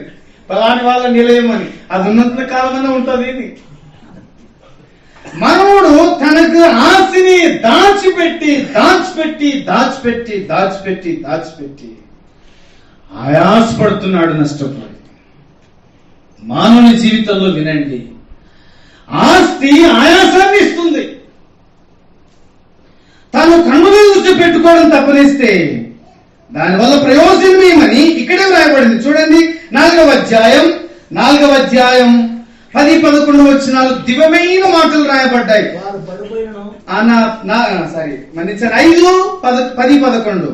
పలాని వాళ్ళ నిలయమని. అది ఉన్నంత కాలమైనా ఉంటుంది. మనవుడు తనకు ఆస్తిని దాచిపెట్టి ఆయాసపడుతున్నాడు, నష్టపోయి. మానవుని జీవితంలో వినండి, ఆస్తి ఆయాసాన్ని ఇస్తుంది. తను కన్నులు దృష్టి పెట్టుకోవడం తప్పనిస్తే దానివల్ల ప్రయోజనం ఏమని ఇక్కడే రాయబడింది. చూడండి, 4వ అధ్యాయం 10-11 వచనాలు దివ్యమైన మాటలు రాయబడ్డాయి. 5-10-11.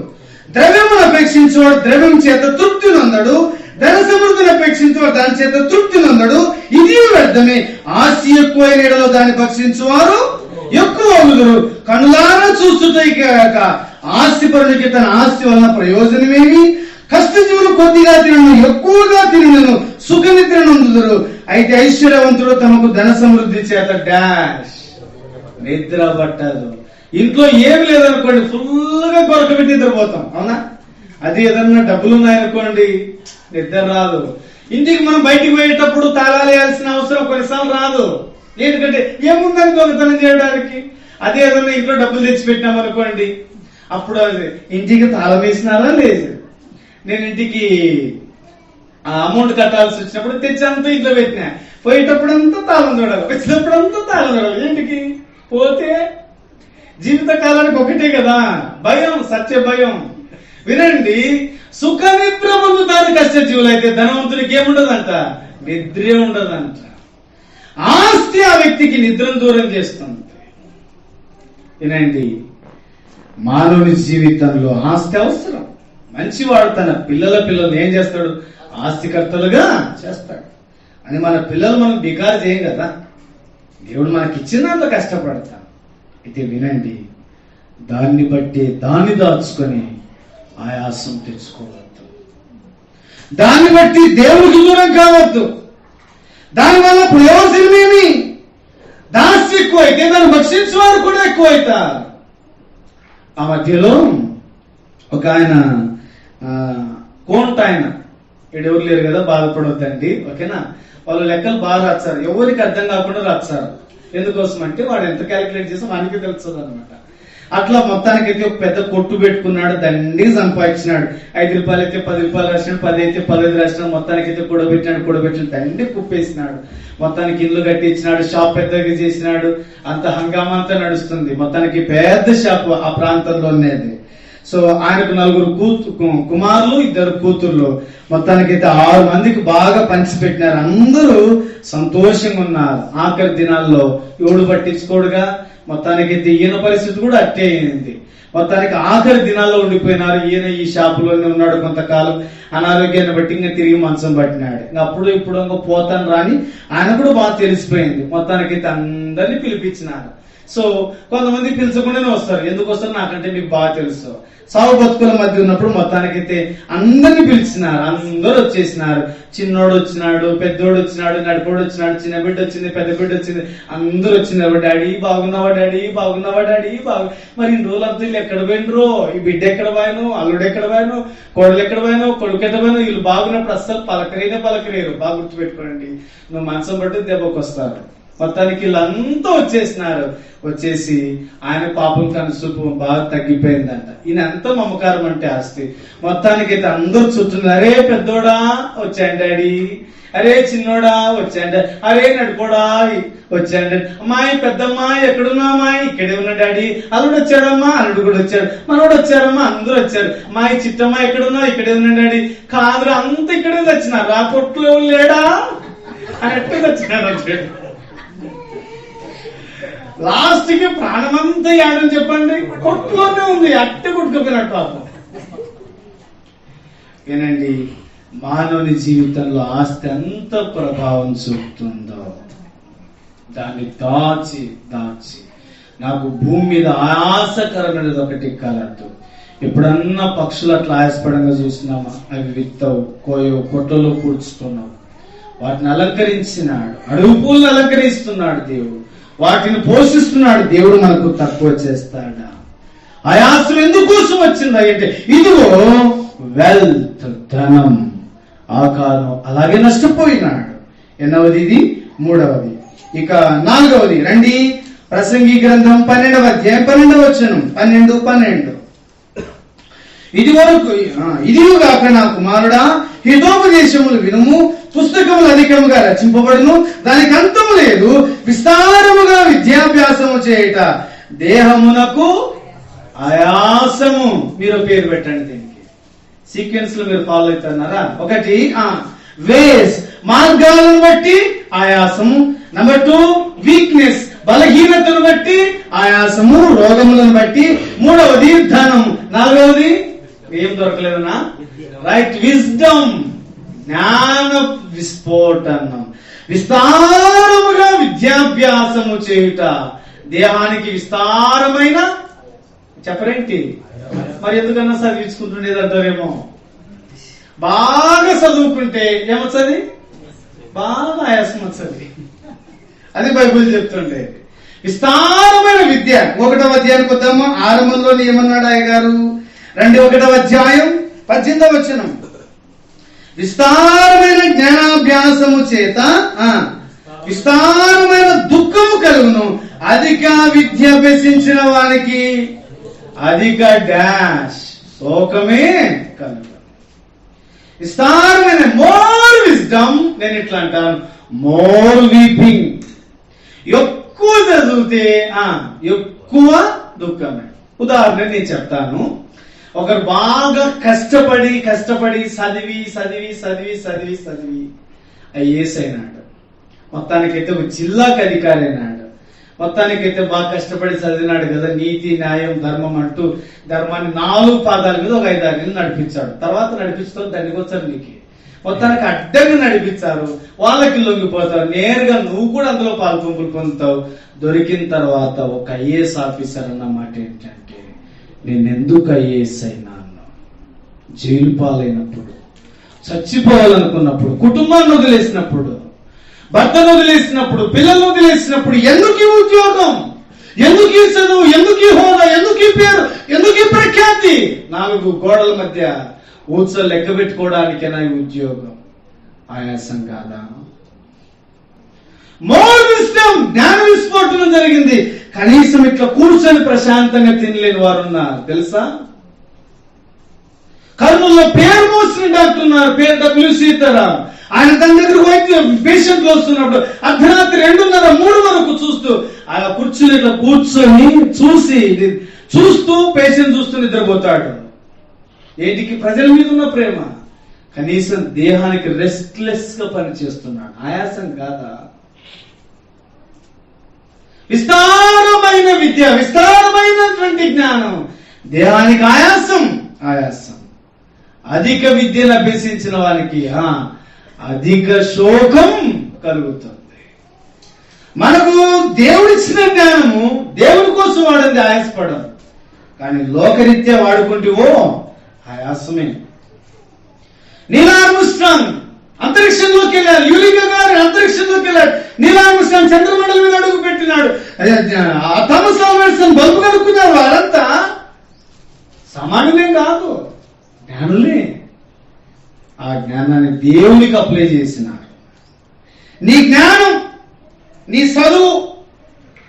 ద్రవ్యమును అపేక్షించేవాడు ద్రవ్యం చేత తృప్తి నొందడు, ధన సమృద్ధిని అపేక్షించేవాడు దాని చేత తృప్తి నొందడు. ఇది వ్యర్థమే. ఆస్తి ఎక్కువైన ఎడలో దాన్ని భక్షించువారు ఎక్కువ అలుదురు. కనులారా చూస్తుటై కాక ఆస్తిపరునికి తన ఆస్తి వలన ప్రయోజనమేమి? కష్టజీవులు కొద్దిగా తినను, ఎక్కువగా తినను, సుఖ నిద్ర నొందుదురు. అయితే ఐశ్వర్యవంతుడు తమకు ధన సమృద్ధి చేత డాష్ నిద్ర పట్టదు. ఇంట్లో ఏమి లేదనుకోండి, ఫుల్ గా కొరకబెట్టి నిద్రపోతాం, అవునా? అది ఏదన్నా డబ్బులు ఉన్నాయనుకోండి, నిద్ర రాదు. ఇంటికి మనం బయటికి పోయేటప్పుడు తాళాలు వేయాల్సిన అవసరం కొన్నిసార్లు రాదు. ఎందుకంటే ఏముందని దొంగతనం చేయడానికి. అదే ఏదన్నా ఇంట్లో డబ్బులు తెచ్చి పెట్టినాం అనుకోండి, అప్పుడు అది ఇంటికి తాళం వేసినారా లేదు. నేను ఇంటికి అమౌంట్ కట్టాల్సి వచ్చినప్పుడు తెచ్చంతా ఇంట్లో పెట్టినా, పోయేటప్పుడు అంతా తాళం చూడాలి, వచ్చినప్పుడు అంతా తాళం చూడాలి. ఏంటికి? పోతే జీవితకాలానికి ఒకటే కదా భయం, సత్య భయం. వినండి, సుఖ నిద్ర పొందుతారు కష్టజీవులు. అయితే ధనవంతునికి ఏముండదంట? నిద్రే ఉండదంట. ఆస్తి ఆ వ్యక్తికి నిద్రను దూరం చేస్తుంది. వినండి, మానవుని జీవితంలో ఆస్తి అవసరం. మంచివాడు తన పిల్లలను ఏం చేస్తాడు? ఆస్తికర్తలుగా చేస్తాడు. అని మన పిల్లలు మనం బికారు చేయం కదా, దేవుడు మనకి ఇచ్చినంత కష్టపడతాం. అయితే వినండి, దాన్ని బట్టి దాన్ని దాచుకొని ఆయాసం తెచ్చుకోవద్దు. దాన్ని బట్టి దేవుడికి దూరం కావద్దు. దానివల్ల ప్రయోజనం ఏమి? దాస్యం ఎక్కువైతే దాన్ని భక్షించే వారు కూడా ఎక్కువైతారు. ఆ మధ్యలో ఒక ఆయన కోంట ఆయన ఎవరు లేరు కదా, బాధపడొద్దండి, ఓకేనా. వాళ్ళు లెక్కలు బాగా రాస్తారు, ఎవరికి అర్థం కాకుండా రాస్తారు. ఎందుకోసం అంటే వాడు ఎంత క్యాలిక్యులేట్ చేసి వానికి తెలుస్తుంది అనమాట. అట్లా మొత్తానికైతే ఒక పెద్ద కొట్టు పెట్టుకున్నాడు, దండి సంపాదించినాడు. 5 రూపాయలు అయితే 10 రూపాయలు రాసినాడు, 10 అయితే 15 రాసినాడు. మొత్తానికైతే కూడబెట్టినాడు, దండి కుప్పేసినాడు. మొత్తానికి ఇల్లు కట్టించినాడు, షాప్ పెద్దగా చేసినాడు. అంత హంగామా అంతా నడుస్తుంది. మొత్తానికి పెద్ద షాప్ ఆ ప్రాంతంలో ఉండేది. సో ఆయనకు 4 కుమారులు 2 కూతుర్లు. మొత్తానికైతే 6 మందికి బాగా పంచిపెట్టినారు. అందరూ సంతోషంగా ఉన్నారు. ఆఖరి దినాల్లో ఎవడు పట్టించుకోడుగా. మొత్తానికైతే ఈయన పరిస్థితి కూడా అట్టే అయింది. మొత్తానికి ఆఖరి దినాల్లో ఉండిపోయినారు. ఈయన ఈ షాపులోనే ఉన్నాడు కొంతకాలం. అనారోగ్యాన్ని బట్టి ఇంకా తిరిగి మంచం పట్టినాడు. ఇంకా అప్పుడు ఇప్పుడు ఇంకా పోతాను రాని ఆయన కూడా బాగా తెలిసిపోయింది. మొత్తానికైతే అందరినీ పిలిపించినారు. సో కొంతమంది పిలిచకుండానే వస్తారు. ఎందుకు వస్తారు నాకంటే మీకు బాగా తెలుసు. సావు బతుకుల మధ్య ఉన్నప్పుడు మొత్తానికైతే అందరినీ పిలిచినారు. అందరూ వచ్చేసినారు. చిన్నోడు వచ్చినాడు, పెద్దోడు వచ్చినాడు, నడిపోడు వచ్చినాడు, చిన్న బిడ్డ వచ్చింది, పెద్ద బిడ్డ వచ్చింది, అందరూ వచ్చినారు. డాడీ బాగున్నావా, డాడీ బాగున్నావా, డాడీ మరి ఇన్ని రోజులంతా వీళ్ళు ఎక్కడ పోయినరో, ఈ బిడ్డ ఎక్కడ పోయాను, అల్లుడు ఎక్కడ పోయాను, కోడలు ఎక్కడ పోయాను, కొడుకు ఎక్కడ పోయాను. వీళ్ళు బాగున్నప్పుడు అస్సలు పలకరేరు. బాగా గుర్తుపెట్టుకోండి, నువ్వు మనసం బట్టి దెబ్బకు వస్తారు. మొత్తానికి వీళ్ళంతా వచ్చేసినారు. వచ్చేసి ఆయన పాపం కనుసూపు బాగా తగ్గిపోయిందంట. ఈయన ఎంత మమకారం అంటే ఆస్తి. మొత్తానికైతే అందరూ చుట్టూన్నారు. అరే పెద్దోడా వచ్చాను డాడీ, అరే చిన్నోడా వచ్చాను, అరే నడిపోడా వచ్చాను, అమ్మాయి పెద్దమ్మాయి ఎక్కడున్నా అమ్మాయి, ఇక్కడే ఉన్నా డాడీ, అల్లుడు వచ్చాడమ్మా, అల్లుడు కూడా వచ్చాడు, మనోడు వచ్చారమ్మా, అందరూ వచ్చారు. అమ్మాయి చిట్టమ్మా ఎక్కడున్నా, ఇక్కడే ఉన్నా డాడీ. కాదురా అంతా ఇక్కడే వచ్చినారు, రా కొట్లో లేడా అన్నట్టుగా వచ్చాడు. లాస్ట్ కి ప్రాణమంతా యాడని చెప్పండి, కొట్టులోనే ఉంది, అట్టే కొట్టుకుపోయినట్టు పాపం. ఏనండి, మానవుని జీవితంలో ఆస్తి ఎంత ప్రభావం చూపుతుందో దాన్ని దాచి నాకు భూమి మీద ఆయాసకరమైనది ఒకటి కలదు. ఎప్పుడన్నా పక్షులు అట్లా ఆయాసపడంగా చూసినామా? అవి విత్తవు, కోయవు, కొట్టలో కూర్చుతున్నావు. వాటిని అలంకరించినాడు, అడుగు పూలను అలంకరిస్తున్నాడు దేవుడు, వాటిని పోషిస్తున్నాడు దేవుడు. మనకు తక్కువ చేస్తాడా? ఆయాసం ఎందుకోసం వచ్చింది అంటే ఇదిగో వెల్త్, ధనం, ఆకారం అలాగే నష్టపోయినాడు. ఎన్నవది ఇది? 3వది. ఇక 4వది రండి, ప్రసంగి గ్రంథం 12వ అధ్యాయం 12వ వచనం, 12 ఇదిగాక నా కుమారుడా, హితోపదేశములు వినుము, పుస్తకములు అధికముగా రచింపబడును, దానికి అంతము లేదు, విస్తారముగా విద్యాభ్యాసము చేయుట దేహమునకు ఆయాసము. మీరు పేరు పెట్టండి దీనికి, సీక్వెన్స్ లో మీరు ఫాలో అవుతున్నారా? 1 వేస్, మార్గాలను బట్టి ఆయాసము. నెంబర్ 2 వీక్నెస్, బలహీనతను బట్టి ఆయాసము, రోగములను బట్టి. 3వది ధనం. 4వది ఏం దొరకలేదన్నా? రైట్, విజ్డమ్, జ్ఞాన విస్ఫోటనం. విస్తారముగా విద్యాభ్యాసము చేయుట దేహానికి విస్తారమైన, చెప్పరేంటి మరి? ఎందుకన్నా చదివించుకుంటుండేది అంటారేమో. బాగా చదువుకుంటే ఏమొచ్చది? బాగా ఆయాసం వచ్చది. అది బైబిల్ చెప్తుండే. విస్తారమైన విద్య. 1వ అధ్యాయానికి వద్దాము. ఆరంభంలో ఏమన్నాడు ఆయన గారు? 2వ అధ్యాయం 18వ వచనం, విస్తారమైన జ్ఞానాభ్యాసము చేత విస్తారమైన దుఃఖము కలుగును, అధిక విద్య అభ్యసించిన వానికి అధిక డాష్ శోకమే కలుగు. విస్తారమైన మోర్ విజ్డమ్, నేను ఇట్లా అంటాను, మోర్ వీపింగ్. ఎక్కువ చదివితే ఎక్కువ దుఃఖమే. ఉదాహరణ నేను చెప్తాను. ఒకరు బాగా కష్టపడి చదివి ఐఏఎస్ అయినాడు. మొత్తానికైతే ఒక జిల్లాకు అధికారి అయినాడు. మొత్తానికైతే బాగా కష్టపడి చదివినాడు కదా, నీతి, న్యాయం, ధర్మం అంటూ ధర్మాన్ని 4 పాదాల మీద ఒక 5-6 నెలలు నడిపించాడు. తర్వాత నడిపించడం దండికొచ్చారు నీకు. మొత్తానికి అడ్డంగా నడిపించారు. వాళ్ళకి లొంగిపోతారు. నేరుగా నువ్వు కూడా అందులో పాల్పొంపులు పొందుతావు. దొరికిన తర్వాత ఒక ఐఏఎస్ ఆఫీసర్ అన్న మాట ఏంటంటే, నేను ఎందుకు ఐఏఎస్ అయినాను? జైలు పాలైనప్పుడు చచ్చిపోవాలనుకున్నప్పుడు, కుటుంబాన్ని వదిలేసినప్పుడు, భర్తను వదిలేసినప్పుడు, పిల్లలను వదిలేసినప్పుడు ఎందుకు ఈ ఉద్యోగం, ఎందుకు ఈ చదువు, ఎందుకు ఈ హోదా, ఎందుకు ఈ పేరు, ఎందుకు ఈ ప్రఖ్యాతి? 4 గోడల మధ్య ఊచ లెక్క పెట్టుకోవడానికేనా ఈ ఉద్యోగం? ఆయాసం కాదా? మోర్ విస్డమ్, జ్ఞాన విస్ఫోటనం జరిగింది. కనీసం ఇట్లా కూర్చొని ప్రశాంతంగా తినలేని వారు ఉన్నారు తెలుసా? కర్నూలులో పేరు మోసిన డాక్టర్ ఉన్నారు, పేరు డబ్ల్యూ సీతారాం. ఆయన తన దగ్గర పేషెంట్లు వస్తున్నప్పుడు అర్ధరాత్రి 2:30, 3 వరకు చూస్తూ ఆ కుర్చీలో ఇట్లా కూర్చొని చూస్తూ పేషెంట్ చూస్తూ నిద్రపోతాడు. ఏంటికి? ప్రజల మీద ఉన్న ప్రేమ. కనీసం దేహానికి రెస్ట్లెస్ గా పనిచేస్తున్నాడు. ఆయాసం కాదా? విస్తారమైన విద్య, విస్తారమైనటువంటి జ్ఞానం, దేహానికి ఆయాసం. ఆయాసం. అధిక విద్యను అభ్యసించిన వారికి అధిక శోకం కలుగుతుంది. మనకు దేవుడిచ్చిన జ్ఞానము దేవుడి కోసం వాడింది ఆయాసపడం, కానీ లోకరీత్యా వాడుకుంటేవో ఆయాసమే. నీల్ ఆర్మ్స్ట్రాంగ్ అంతరిక్షంలోకి వెళ్ళారు, యూరికా గారు అంతరిక్షంలోకి వెళ్ళారు, నీల్ ఆర్మ్స్ట్రాంగ్ చంద్రమండలం మీద అడుగు పెట్టినాడు, థామస్ ఆల్వా ఎడిసన్ బల్బు కనుక్కున్నారు. వారంతా సామాన్యులేం కాదు, జ్ఞానులే. ఆ జ్ఞానాన్ని దేవునికి అప్లై చేసినారు. నీ జ్ఞానం, నీ చదువు,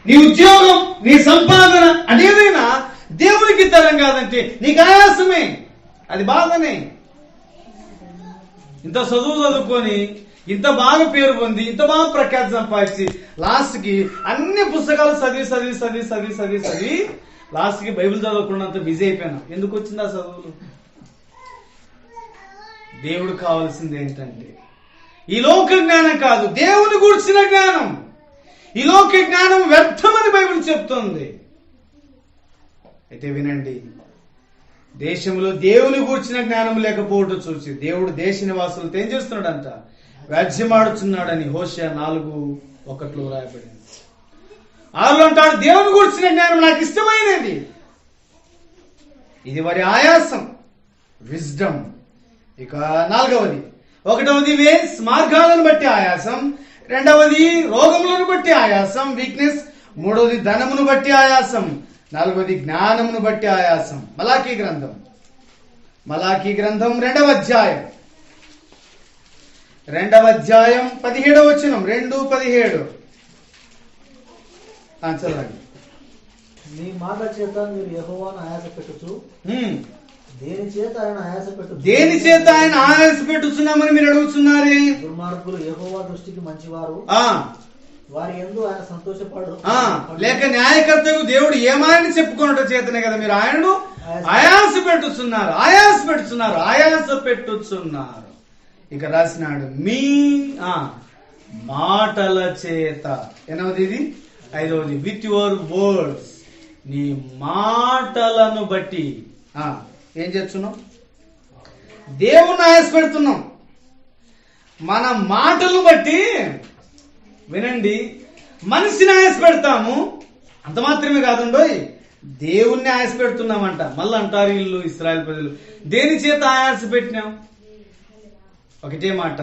నీ ఉద్యోగం, నీ సంపాదన అదేదైనా దేవునికి తరం కాదంటే నీకు ఆయాసమే, అది బాధనే. ఇంత చదువు చదువుకొని, ఇంత బాగా పేరు పొంది, ఇంత బాగా ప్రఖ్యాతి సంపాదించి, లాస్ట్ కి అన్ని పుస్తకాలు చదివి లాస్ట్ కి బైబిల్ చదవకుండా బిజీ అయిపోయినా. ఎందుకు వచ్చింది ఆ చదువులు? దేవుడు కావాల్సింది ఏంటంటే ఈ లోక జ్ఞానం కాదు, దేవుని గూర్చిన జ్ఞానం. ఈ లోక జ్ఞానం వ్యర్థమని బైబిల్ చెప్తుంది. అయితే వినండి, దేశంలో దేవుని గూర్చిన జ్ఞానం లేకపోవడం చూసి దేవుడు దేశ నివాసులతో ఏం చేస్తున్నాడంట? వ్యాజ్యమాడుచున్నాడని హోషేయ 4:1 రాయబడింది. 6లో అంటాడు, దేవుని గూర్చిన జ్ఞానం నాకు ఇష్టమైనది. ఇది వారి ఆయాసం, విజ్డమ్. ఇక 4వది, 1వది వేస్, మార్గాలను బట్టి ఆయాసం. 2వది రోగములను బట్టి ఆయాసం, వీక్నెస్. 3వది ధనమును బట్టి ఆయాసం. 4వది జ్ఞానమును బట్టి ఆయాసం. మలాకీ గ్రంథం 2వ అధ్యాయం 17వ వచనం, 2:17. చదవండి. మీ మాట చేత మీరు యెహోవాను ఆయాస పెట్టుచు, దేని చేత ఆయన ఆయాస పెట్టుచున్నామని మీరు అడుగుతున్నారే. దుర్మార్గులు యెహోవా దృష్టికి మంచివారు, వారి యందు ఆయన సంతోషపడు. లేక న్యాయకర్తకు దేవుడు ఏమాయని చెప్పుకున్నట్టు చేతనే కదా మీరు ఆయనను ఆయాస పెట్టుచున్నారు. ఇక రాసినాడు, మీ మాటల చేత. 8వది ఇది. 5వది, విత్ యువర్ వర్డ్స్, నీ మాటలను బట్టి ఏం చేస్తున్నాం? దేవుణ్ణి ఆయాస పెడుతున్నాం. మన మాటలను బట్టి వినండి, మనిషిని ఆయాస పెడతాము. అంత మాత్రమే కాదండోయ్, దేవుణ్ణి ఆయాస పెడుతున్నామంట. మళ్ళీ అంటారు వీళ్ళు ఇశ్రాయేలు ప్రజలు, దేని చేత ఆయాస పెట్టినాం? ఒకటే మాట,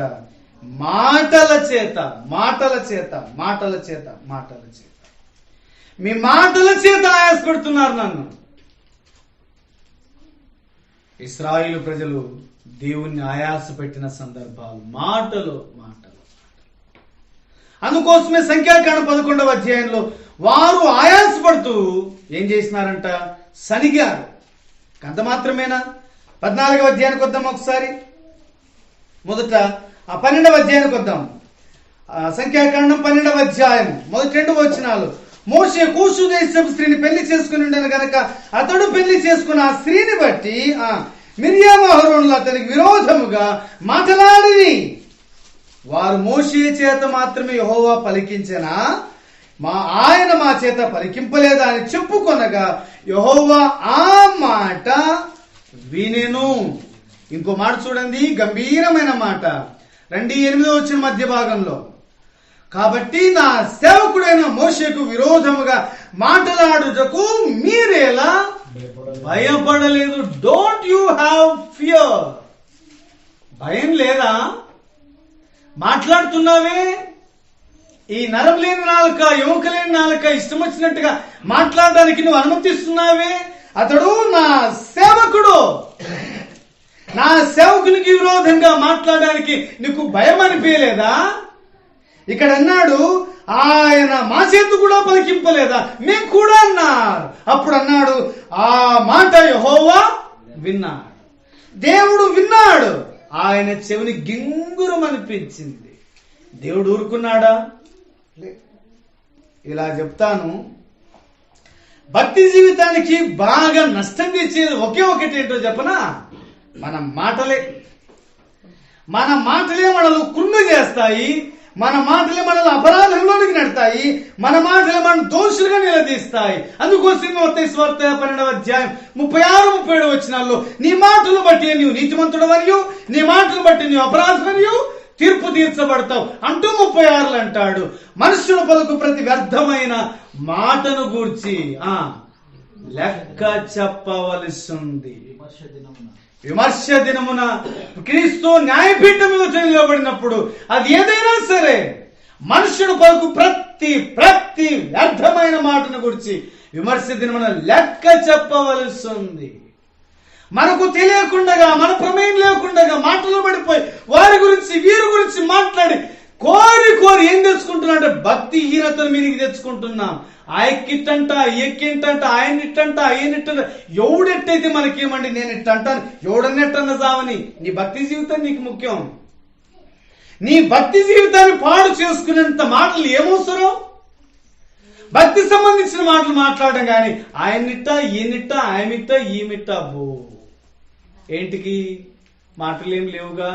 మాటల చేత. మీ మాటల చేత ఆయాస పెడుతున్నారు నన్ను. ఇశ్రాయేలు ప్రజలు దేవుణ్ణి ఆయాస పెట్టిన సందర్భాలు, మాటలు. అందుకోసమే సంఖ్యాకాండం 11వ అధ్యాయంలో వారు ఆయాసపడుతూ ఏం చేసినారంట? సనిగారు. అంత మాత్రమేనా? 14వ అధ్యాయానికి వద్దాం ఒకసారి. మొదట 12వ అధ్యాయానికి వద్దాం. సంఖ్యాకాండం 12వ అధ్యాయం మొదటి 2 వచనాలు. మోషే కూషు దేశపు స్త్రీని పెళ్లి చేసుకుని ఉండను గనక అతడు పెళ్లి చేసుకున్న ఆ స్త్రీని బట్టి మిర్యాము అహరోనులు అతనికి విరోధముగా మాట్లాడి, వారు మోషే చేత మాత్రమే యెహోవా పలికించెనా, ఆయన మా చేత పలికింపలేదా అని చెప్పుకొనగా యెహోవా ఆ మాట వినెను. ఇంకో మాట చూడండి, గంభీరమైన మాట. 8వ వచనం మధ్య భాగంలో, కాబట్టి నా సేవకుడైన మోషేకు విరోధముగా మాట్లాడుటకు మీరేలా భయపడలేదు. Don't you have fear. భయం లేదా? మాట్లాడుతున్నావే, ఈ నరం లేని నాలుక, ఎముక లేని నాలుక ఇష్టం వచ్చినట్టుగా మాట్లాడడానికి నువ్వు అనుమతిస్తున్నావే. అతడు నా సేవకుడు, నా సేవకునికి విరోధంగా మాట్లాడడానికి నీకు భయం అనిపించలేదా? ఇక్కడ అన్నాడు, ఆయన మా చేతు కూడా పలికింపలేదా? మేము కూడా అన్నారు. అప్పుడు అన్నాడు, ఆ మాట యెహోవా విన్నాడు. దేవుడు విన్నాడు, ఆయన చెవిని గింగురం అనిపించింది. దేవుడు ఊరుకున్నాడా? ఇలా చెప్తాను, భక్తి జీవితానికి బాగా నష్టం తెచ్చేది ఒకే ఒకటి ఏంటో చెప్పనా? మన మాటలే. మన మాటలే మనల్ని కృంగ చేస్తాయి, మన మాటలే మనల్ని అపరాధంలోనికి నెడతాయి, మన మాటలే మనం దోషులుగా నిలదీస్తాయి. అందుకోసం మత్తయి సువార్త 12వ అధ్యాయం 36-37 వచనాల్లో నీ మాటలు బట్టి నీవు నీతిమంతుడవనియు, నీ మాటలు బట్టి నీవు అపరాధమనియు తీర్పు తీర్చబడతావు అంటూ 36 అంటాడు. మనుషుల పలుకు ప్రతి వ్యర్థమైన మాటను గూర్చి లెక్క చెప్పవలసి ఉంది. విమర్శ దినమున క్రీస్తు న్యాయపీఠం మీద నిలబడినప్పుడు అది ఏదైనా సరే మనుషుడు పలుకు ప్రతి వ్యర్థమైన మాటను గురించి విమర్శ దినమున లెక్క చెప్పవలసి ఉంది. మనకు తెలియకుండా, మన ప్రమేయం లేకుండా మాటలు పడిపోయి వారి గురించి వీరి గురించి మాట్లాడి కోరి ఏం తెచ్చుకుంటున్నా? భక్తి హీనతను మీనికి తెచ్చుకుంటున్నాం. ఆ ఎక్కిట్టంట, ఎక్కింటంట, ఆయన ఇట్టంట, ఆయన ఇట్టంట. ఎవడెట్టయితే మనకేమండి, నేను ఇట్టంటాను, ఎవడన్నెట్టన్న సావని. నీ భక్తి జీవితం నీకు ముఖ్యం. నీ భక్తి జీవితాన్ని పాడు చేసుకునేంత మాటలు ఏమవసరం? భక్తి సంబంధించిన మాటలు మాట్లాడడం కానీ ఆయన్నిట్ట, ఈయనిట్ట, ఆయమిట్ట, ఈమిట్ట అబ్బో ఏంటికి మాటలు ఏం లేవుగా.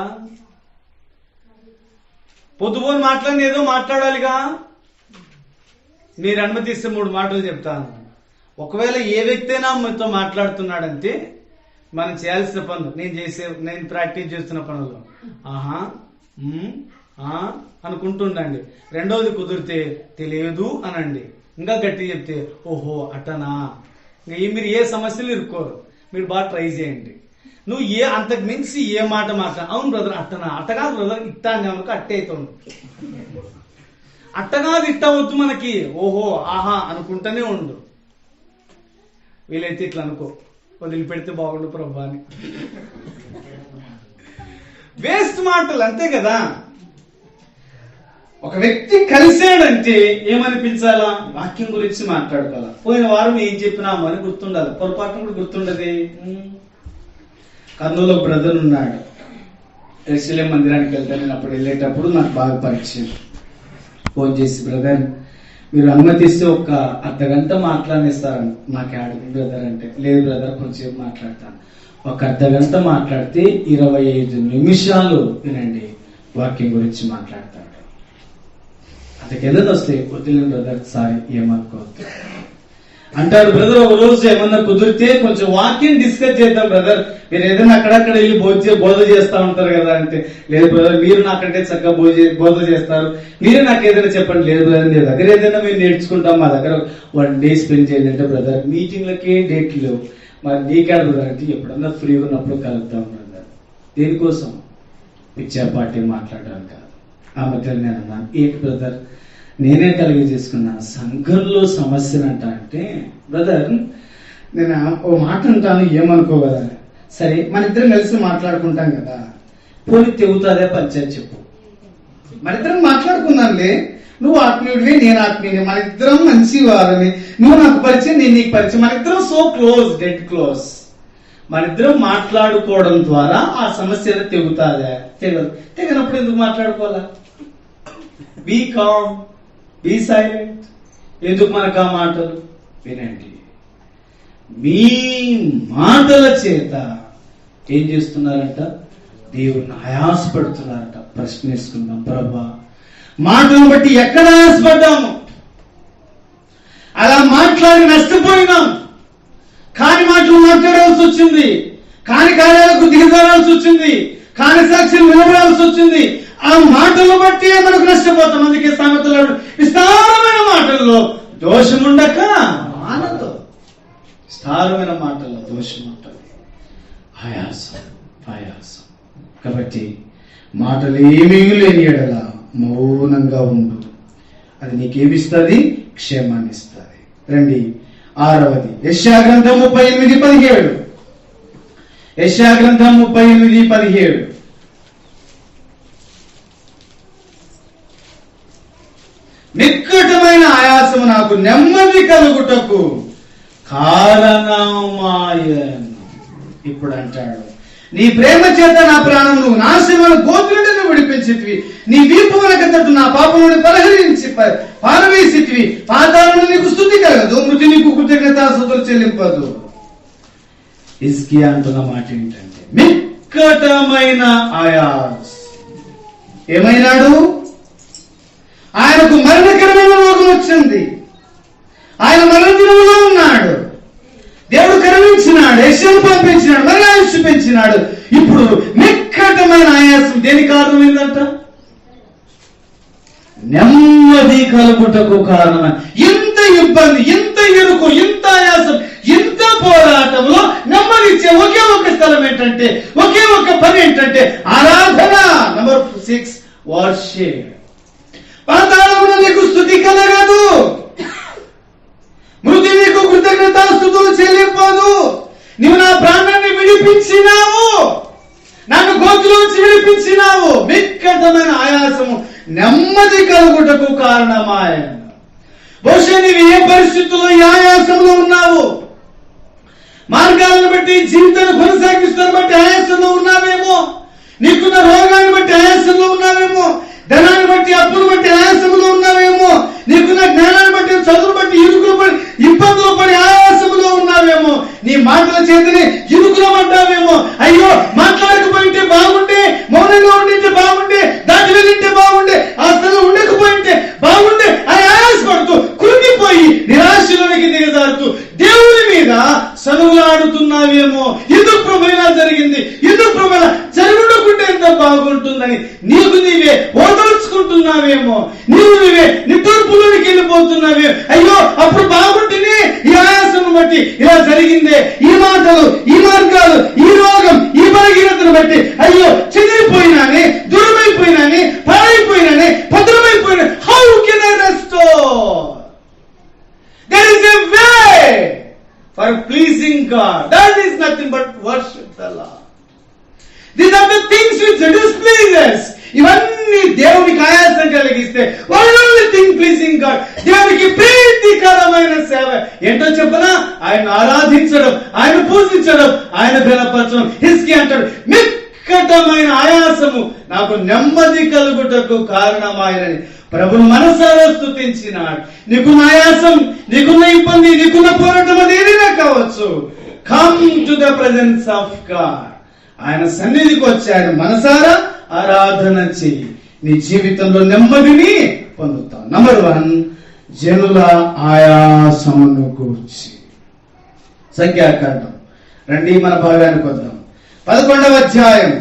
పొద్దుపోని మాట్లాడిన ఏదో మాట్లాడాలిగా. మీరు అనుమతిస్తే 3 మాటలు చెప్తాను. ఒకవేళ ఏ వ్యక్తి అయినా మీతో మాట్లాడుతున్నాడంటే మనం చేయాల్సిన పనులు, నేను ప్రాక్టీస్ చేస్తున్న పనులు ఆహా అనుకుంటుండండి. రెండవది కుదిరితే తెలియదు అనండి. ఇంకా గట్టి చెప్తే ఓహో అట్టనా. మీరు ఏ సమస్యలు ఇరుక్కోరు, మీరు బాగా ట్రై చేయండి. నువ్వు అంతకు మించి ఏ మాట మాట్లాడు, అవును బ్రదర్ అట్టనా, అట్టకాదు బ్రదర్ ఇట్టా అని అనుకో, అట్టే అవుతుంది. అట్టకాదు ఇట్ట వద్దు మనకి, ఓహో ఆహా అనుకుంటూనే ఉండు. వీలైతే ఇట్లా అనుకో, వదిలిపెడితే బాగుండు ప్రభా అని. వేస్ట్ మాటలు అంతే కదా. ఒక వ్యక్తి కలిసాడంటే ఏమనిపించాలా? వాక్యం గురించి మాట్లాడుకోవాలా. పోయిన వారం ఏం చెప్పినాము అని గుర్తుండాలి. పొరపాటు కూడా గుర్తుండదు. కర్నూలు బ్రదర్ ఉన్నాడు, ఎస్ఎల్ఎం మందిరానికి వెళ్తాను. నేను అప్పుడు వెళ్ళేటప్పుడు నాకు బాగా పరిచయం. ఫోన్ చేసి, బ్రదర్ మీరు అనుమతిస్తే ఒక అర్ధగంట మాట్లాడిస్తారు నాకు అడుగు బ్రదర్ అంటే. లేదు బ్రదర్ కొంచెం మాట్లాడతాను. ఒక అర్ధగంట మాట్లాడితే 25 నిమిషాలు వినండి వాక్యం గురించి మాట్లాడతాడు. అంతకెళ్ళదు వస్తే వదిలేను బ్రదర్, సారీ ఏమనుకోవద్దు అంటాడు. బ్రదర్ ఒక రోజు ఏమన్నా కుదిరితే కొంచెం వాక్యం డిస్కస్ చేద్దాం బ్రదర్, మీరు ఏదైనా అక్కడక్కడ వెళ్ళి బోధ చేస్తా ఉంటారు కదా అంటే. లేదు బ్రదర్ మీరు నాకంటే చక్కగా బోధ చేస్తారు, మీరే నాకు ఏదైనా చెప్పండి. లేదు బ్రదర్ మీ దగ్గర ఏదైనా మేము నేర్చుకుంటాం, మా దగ్గర 1 డే స్పెండ్ చేయండి అంటే. బ్రదర్ మీటింగ్లకే డేట్లు లేవు, మరి నీకాడు బ్రదర్ అంటే ఎప్పుడన్నా ఫ్రీ ఉన్నప్పుడు కలుపుతాం బ్రదర్. దేనికోసం? పిచ్చాపాటి మాట్లాడడానికి కాదు. ఆ మధ్య నేను అన్నాను, ఏంటి బ్రదర్ నేనే కలిగి చేసుకున్నాను సంఘంలో సమస్యనంట అంటే. బ్రదర్ నేను ఓ మాట అంటాను ఏమనుకో కదా. సరే మన ఇద్దరం కలిసి మాట్లాడుకుంటాం కదా, పోనీ తెగుతాదే పంచాయతీ చెప్పు. మన ఇద్దరం మాట్లాడుకుందాంలే, నువ్వు ఆత్మీయుడివి నేను ఆత్మీయుడి, మన ఇద్దరం మంచి వారని, నువ్వు నాకు పరిచయం నేను నీకు పరిచయం, మన ఇద్దరం సో క్లోజ్, డెడ్ క్లోజ్. మన ఇద్దరం మాట్లాడుకోవడం ద్వారా ఆ సమస్య తెగుతాదా? తెగదు. తెగనప్పుడు ఎందుకు మాట్లాడుకోవాలా? Be calm, be silent. ఎందుకు మనకు ఆ మాటలు? వినండి, మీ మాటల చేత ఏం చేస్తున్నారంట? దేవుణ్ణి ఆయాసపడుతున్నారంట. ప్రశ్న వేసుకుందాం, ప్రభా మాటలను బట్టి ఎక్కడ ఆయాసపడ్డాము? అలా మాట్లాడి నష్టపోయినాం. కాని మాటలు మాట్లాడాల్సి వచ్చింది, కాని కార్యాలకు దిగజారాల్సి వచ్చింది, కాని సాక్షులు నిలబడాల్సి వచ్చింది. ఆ మాటలను బట్టి మనకు నష్టపోతాం. అందుకే సామెతలు విస్తారమైన మాటల్లో దోషముండక ఆనందం. విస్తారమైన మాటల్లో దోషం ఉంటుంది. ఆయాసం. కాబట్టి మాటలు ఏమీ లేని ఎడల మౌనంగా ఉండు, అది నీకేమిస్తుంది? క్షేమాన్ని ఇస్తుంది. రండి 6వది యెషయా గ్రంథం 38:17. యెషయా గ్రంథం 38:17. నిక్కటమైన ఆయాసము నాకు నెమ్మది కలుగుటకు కారణమాయను. ఇప్పుడు అంటాడు, నీ ప్రేమ చేత నా ప్రాణం నువ్వు నాశనమైన గోతులను విడిపించితివి, నీ వీపు వెనకతట్టు నా పాపములను పరిహరించి పారవేసితివి, పాతాళము నీకు స్తుతి కలగదు, మృతి నీకు కృతజ్ఞతాస్తుతులు చెల్లింపదు. హిజ్కియా అంటున్న మాట ఏంటంటే నిక్కటమైన ఆయాస్. ఏమైనాడు? ఆయనకు మరణకరమైన రోగం వచ్చింది, ఆయన మరణ దినములో ఉన్నాడు. దేవుడు కరుణించినాడు, యెషయాను పంపించినాడు, మరి ఆయుష్ పెంచినాడు. ఇప్పుడు నిక్కటమైన ఆయాసం దేనికి కారణమైందంట? నెమ్మది కలుగుటకు కారణం. ఇంత ఇబ్బంది, ఇంత ఇరుకు, ఇంత ఆయాసం, ఇంత పోరాటంలో నెమ్మదిచ్చే ఒకే ఒక స్థలం ఏంటంటే, ఒకే ఒక పని ఏంటంటే ఆరాధన. Number 6 worship. పాతాళమున నీకు స్తుతి కలగదు, మృతి నీకు కృతజ్ఞతాస్తుతులు చెల్లింపదు. నీవు నా ప్రాణాన్ని విడిపించినావు, నన్ను గోతులోంచి విడిపించినావు. నిక్కటమైన ఆయాసము నెమ్మది కలుగుటకు కారణమాయ. బహుశా నీవు ఏ పరిస్థితుల్లో ఈ ఆయాసంలో ఉన్నావు? మార్గాలను బట్టి, జీవితాన్ని కొనసాగిస్తున్న బట్టి ఆయాసంలో ఉన్నావేమో, నీకున్న రోగాన్ని బట్టి ఆయాసంలో ఉన్నావేమో, ధనాన్ని బట్టి, అప్పులు బట్టి ఆయాసంలో ఉన్నావేమో, నీకున్న జ్ఞానాన్ని బట్టి, చదువును బట్టి, ఇరుకులు పడి, ఇబ్బందులు పడి ఆయాసంలో ఉన్నావేమో, నీ మాటల చేతనే ఇరుకులు పడ్డావేమో. అయ్యో, మాట్లాడకపోయింటే బాగుండే, మౌనంగా ఉండింటే బాగుండే, దాటి వెళ్ళింటే బాగుండే, ఆ స్థలం ఉండకపోయింటే బాగుండే అని ఆయాసపడుతూ కృంగిపోయి నిరాశలోనికి దిగజారుతూ దేవుని మీద సనుగులాడుతున్నావేమో. ఎందుకు ప్రభు ఇలా జరిగింది, ఎందుకు ప్రభు ఇలా జరుగుకుంటే ఎంత బాగుంటుందని నీకు నీవే ఓదార్చుకుంటున్నావేమో, నీవే నిట్టూర్పులోనికి వెళ్ళిపోతున్నావే. అయ్యో, అప్పుడు బాగుంటేనే ఈ ఆయాసం బట్టి ఇలా జరిగిందే, ఈ మాటలు, ఈ మార్గాలు, ఈ రోగం, ఈ బలహీనతను బట్టి అయ్యో చెదిరిపోయినానే, దూరమైపోయినానే, పాడైపోయినానే, భద్రమైపోయినా. How can I restore? There is a way for pleasing God. That is nothing but worship the Lord. These are the things which displeases. ఇవన్నీ దేవునికి ఆయాసం కలిగిస్తే one only thing pleasing God. దేవునికి ప్రీతికరమైన సేవ ఏంటో చెప్పనా? ఆయన ఆరాధించడం, ఆయన పూజించడం, ఆయన ఘనపరచడం. హిజ్కియా అంటాడు, నిక్కటమైన ఆయాసము నాకు నెమ్మది కలుగుటకు కారణమాయనని ప్రభువు మనసారా స్తుతించినాడు. నీకున్న ఆయాసం, నీకున్న ఇబ్బంది, నీకున్న పోరాటం అది ఏదైనా కావచ్చు. Come to the presence of God. ఆయన సన్నిధికి వచ్చి ఆయన మనసారా ఆరాధన చెయ్యి, నీ జీవితంలో నెమ్మదిని పొందుతావు. నంబర్ 1, జనుల ఆయాసమును గూర్చి. సంఖ్యాకాండం. రండి మన భాగానికి వద్దాం. 11వ అధ్యాయం,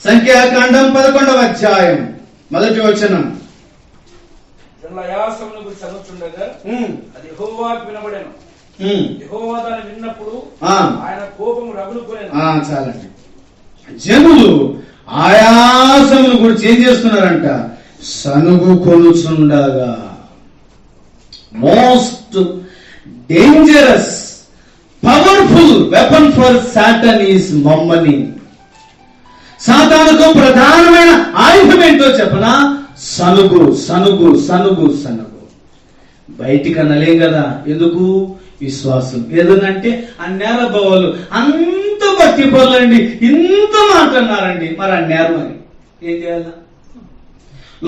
సంఖ్యాకాండం 11వ అధ్యాయం 1వ వచనం. జనుల ఆయాసమును గురించి చదువుతుండగా అది యెహోవాకు వినబడెను. యెహోవా దాన్ని విన్నప్పుడు ఆయన కోపము రగులుకొనెను. చాలండి. జనులు ఆయాసమును గురించి ఏం చేస్తున్నారంట? సనుగు కొనుచుండగా. Most dangerous powerful weapon for Satan is mammon. సాతానుకు ప్రధానమైన ఆయుధం ఏంటో చెప్పనా? సనుగు, సనుగు, సనుగు, సనుగు. బయటికి అనలేం కదా. ఎందుకు? విశ్వాసం. ఏదనంటే అన్యాల బోవలు అంత బట్టి పనులండి, ఇంత మాట అన్నారండి, మరి అన్యారు అని ఏం చేయాలా?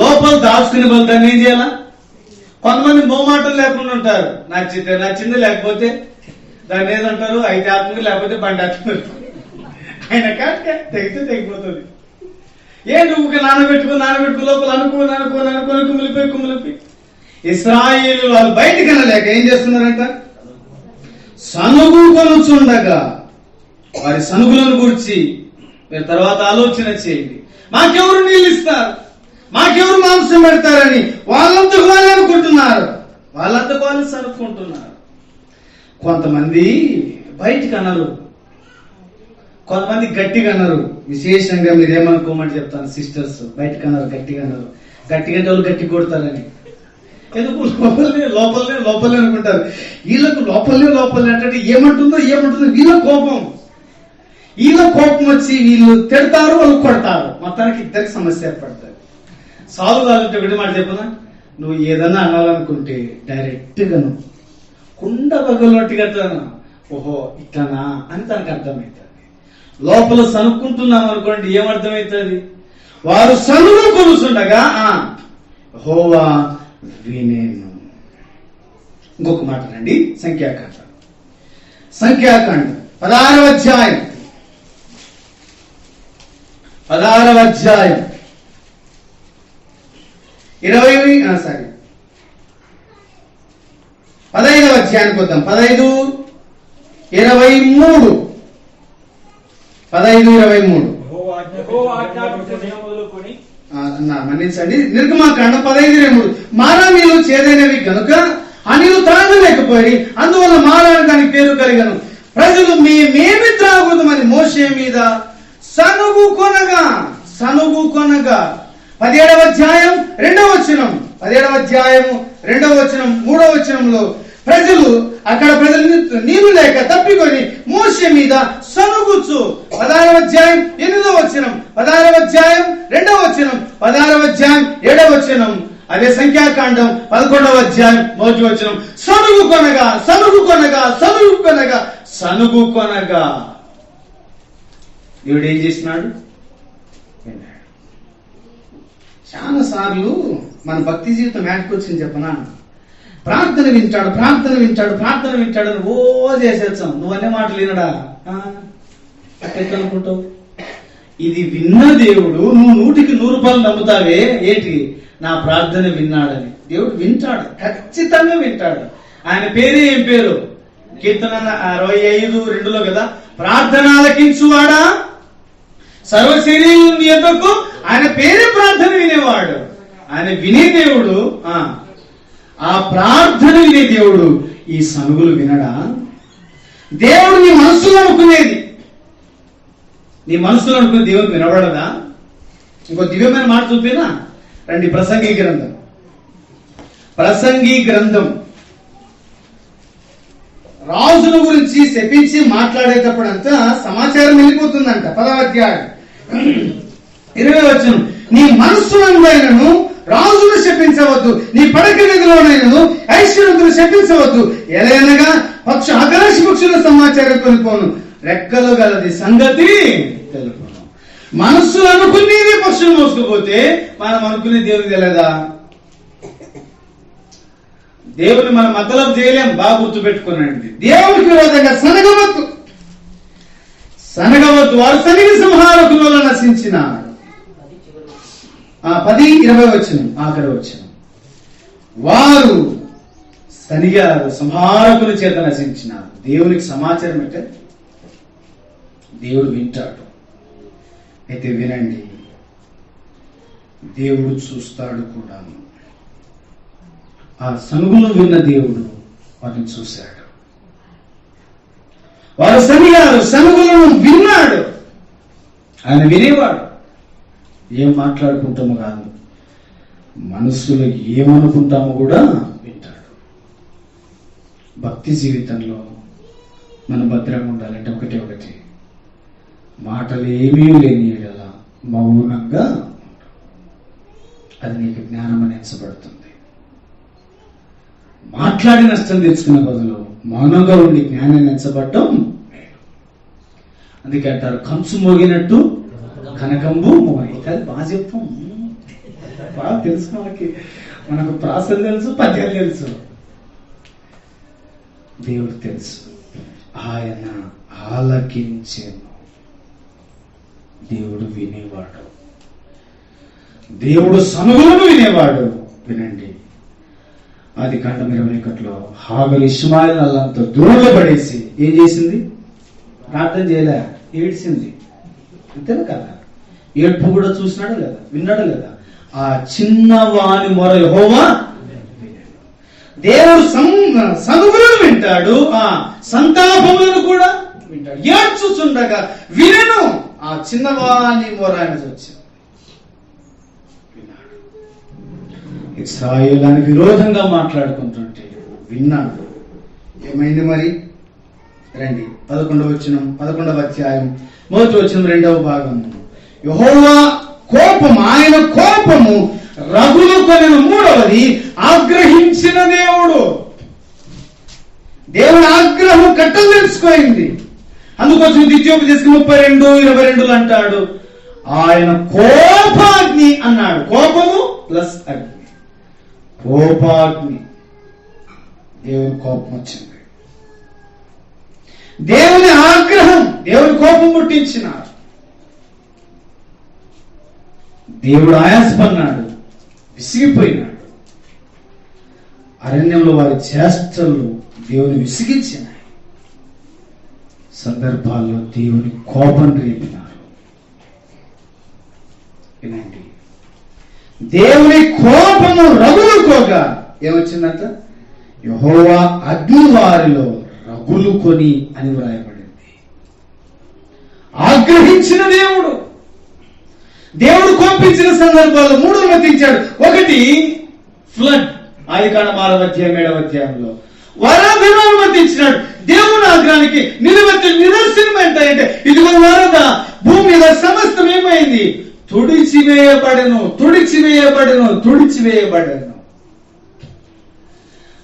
లోపల దాచుకుని బదులు ఏం చేయాలా? కొంతమంది మోమాటలు లేకుండా ఉంటారు. నచ్చింది లేకపోతే దాన్ని ఏదంటారు, అయితే ఆత్మకి లేకపోతే బండి ఆత్మకి. ఆయన కాక తెగితే తెగిపోతుంది. నువ్వు నానబెట్టుకో లోపల అనుకో కుమిలిపోయి. ఇశ్రాయేలు వాళ్ళు బయటికి వెళ్ళలేక ఏం చేస్తున్నారంట? సనుగు కొనుచుండగా. వారి సనుగులను గురించి మీరు తర్వాత ఆలోచన చేయండి. మాకెవరు నీళ్ళు ఇస్తారు, మాకెవరు మాంసం పెడతారని వాళ్ళంతకు వాళ్ళు అనుకుంటున్నారు, వాళ్ళంతకు వాళ్ళు సనుక్కుంటున్నారు. కొంతమంది బయటికి అనరు, కొంతమంది గట్టిగా అన్నారు. విశేషంగా మీరేమనుకోమని చెప్తాను సిస్టర్స్, బయటకు అన్నారు గట్టిగా అన్నారు. గట్టిగా అంటే వాళ్ళు గట్టి కొడతారని. ఎందుకు లోపలనే అనుకుంటారు. వీళ్ళకు లోపలే అంటే ఏమంటుందో వీళ్ళ కోపం వచ్చి వీళ్ళు తిడతారు, వాళ్ళు కొడతారు. మొత్తానికి ఇద్దరికి సమస్య ఏర్పడతారు. సాల్వ్ కావాలంటే ఒకటి మాట చెప్పనా, నువ్వు ఏదన్నా అనాలనుకుంటే డైరెక్ట్ గా నువ్వు కుండ పగలనట్టుగా ఓహో ఇట్లనా అని తనకు అర్థమవుతుంది. లోపల సనుక్కుంటున్నాం అనుకోండి, ఏమర్థమవుతుంది? వారు సనుగు కొలుసుండగా యెహోవా వినేను. ఇంకొక మాట రండి, సంఖ్యాకాండం 16వ అధ్యాయం 15వ అధ్యాయానికి వద్దాం. 15:23 మన్నించండి. నిర్గమాకాండం 15:23 మారా నీళ్ళు చేదైనవి గనుక ఆ నీళ్లు త్రాగలేకపోయి అందువల్ల మారా దానికి పేరు కలిగను. ప్రజలు మేమేమి త్రాగుదామని మోషే మీద సనుగు కొనగా 17వ అధ్యాయం 2వ వచనం 3వ వచనంలో ప్రజలు నీళ్లు లేక తప్పికొని మోషే మీద సనుగుచ్చు. 16వ అధ్యాయం 8వ వచనం, 16వ అధ్యాయం 2వ వచనం, 16వ అధ్యాయం 7వ వచనం. అదే సంఖ్యాకాండం 11వ అధ్యాయం 1వ వచనం. సనుగు కొనగా దేవుడు ఏం చేసినాడు? చాలా సార్లు మన భక్తి జీవితం యాడ్కొచ్చింది చెప్పనా, ప్రార్థన వింటాడు ఓ చేసేస్తాం. నువ్వు అనే మాటలు వినడా అట్లా అనుకుంటావు? ఇది విన్న దేవుడు నువ్వు 100కి 100 నమ్ముతావే ఏంటి? నా ప్రార్థన విన్నాడని. దేవుడు వింటాడు, ఖచ్చితంగా వింటాడు. ఆయన పేరే ఏం పేరు? కీర్తన 65:2లో కదా, ప్రార్థన ఆలకించువాడా సర్వశరీరం యొద్దకు. ఆయన పేరే ప్రార్థన వినేవాడు. ఆయన వినే దేవుడు. ఆ ప్రార్థన వినే దేవుడు ఈ సనుగులు వినడా? దేవుడు నీ మనసులో అనుకునేది దేవుడు వినబడదా? ఇంకో దివ్యమైన మాట చూపినా రండి. ప్రసంగి గ్రంథం రాజుల గురించి శపించి మాట్లాడేటప్పుడంతా సమాచారం వెళ్ళిపోతుందంట. 10వ అధ్యాయం 20వ వచనం. నీ మనస్సునందైనను రాజును శపించవద్దు, నీ పడక గదిలోనైనను ఐశ్వర్యంతులు శపించవద్దు. ఎలయనగా ఆకాశ పక్షుల సమాచారం కొనుక్కోను, రెక్కలు గలది సంగతి తెలుపును. మనస్సులు అనుకునేది పక్షులు మోసుకుపోతే మనం అనుకునే దేవునికి తెలియదా? దేవుని మనం మతలబు చేయలేం. బాగా గుర్తుపెట్టుకునండి. దేవునికి విరోధంగా సనగవద్దు. వారు సనిగి సంహారకుల నశించినాడు. 10:20 వచనం, ఆఖరి వచనం. వారు సనిగారు, సంహారకుల చేత నశించినారు. దేవునికి సమాచారం అంటే దేవుడు వింటాడు. అయితే వినండి, దేవుడు చూస్తాడు కూడా. ఆ సనుగులు విన్న దేవుడు వాటిని చూశాడు. వారు సనుగులను విన్నాడు. ఆయన వినేవాడు. ఏం మాట్లాడుకుంటామో కాదు, మనస్సులో ఏమనుకుంటామో కూడా వింటాడు. భక్తి జీవితంలో మనం భద్రంగా ఉండాలంటే ఒకటి మాటలు ఏమీ లేని యెడల మౌనంగా అది నీకు జ్ఞానం అని ఎంచబడుతుంది. మాట్లాడి నష్టం తెచ్చుకునే బదులు మౌనంగా ఉండి జ్ఞానాన్ని ఎంచబడటం మేలు. అందుకే అంటారు, కంచు మోగినట్టు కనకంబు మోగి. అది బాగా చెప్తాం, బాగా తెలుసు మనకు ప్రాసలు తెలుసు, పద్యాలు తెలుసు. దేవుడు తెలుసు. ఆయన ఆలకించేను. దేవుడు వినేవాడు. దేవుడు సనుగులను వినేవాడు. వినండి, ఆదికాండం 21లో హాగరు ఇష్మాయిల్ అల్లంతా దూరంలో పడేసి ఏం చేసింది? ప్రార్థన చేయలే, ఏడ్చింది. అంతేనా కదా? ఏడ్పు కూడా చూసినాడు లేదా? విన్నాడు లేదా? ఆ చిన్నవాని మొర యెహోవా దేవుడు సనుగులను వింటాడు, ఆ సంతాపములను కూడా వింటాడు. ఏడ్చుచుండగా వినను ఆ చిన్నవాని మొర ఆయన వచ్చింది. విన్నాడు. ఇశ్రాయేలుకి విరోధంగా మాట్లాడుకుంటుంటే విన్నాడు. ఏమైంది మరి? రండి 11వ అధ్యాయం 1వ వచనం 2వ భాగము. యెహోవా కోపం, ఆయన కోపము రగులుకొనెను. 3వది ఆగ్రహించిన దేవుడు. దేవుని ఆగ్రహం కట్టలు తెలుసుకుంది. అందుకోసం ద్వితీయోపదేశం 32:22 అంటాడు, ఆయన కోపాగ్ని అన్నాడు. కోపము ప్లస్ అగ్ని, కోపాగ్ని. దేవుని కోపం వచ్చింది. దేవుని ఆగ్రహం, దేవుని కోపం పుట్టించినాడు. దేవుడు ఆయాసపన్నాడు, విసిగిపోయినాడు. అరణ్యంలో వారి చేష్టలు దేవుని విసిగించినాయి. సందర్భాల్లో దేవుని కోపం రేపినారు. వినండి, దేవుని కోపము రగులుకోగా ఏమొచ్చిందంట? యెహోవా అగ్ని వారిలో రగులుకొని అని వ్రాయబడింది. ఆగ్రహించిన దేవుడు. దేవుడు కోపించిన సందర్భాల్లో 3 అనుమతించాడు. 1 ఫ్లడ్, ఆదికాండం 6వ అధ్యాయం 7వ అధ్యాయంలో వరదను అనుమతించినాడు. దేవుని ఆగ్రహానికి నిదర్శనం ఏంటంటే ఇదిగో వరద, భూమి మీద సమస్తం ఏమైంది? తుడిచివేయబడెను.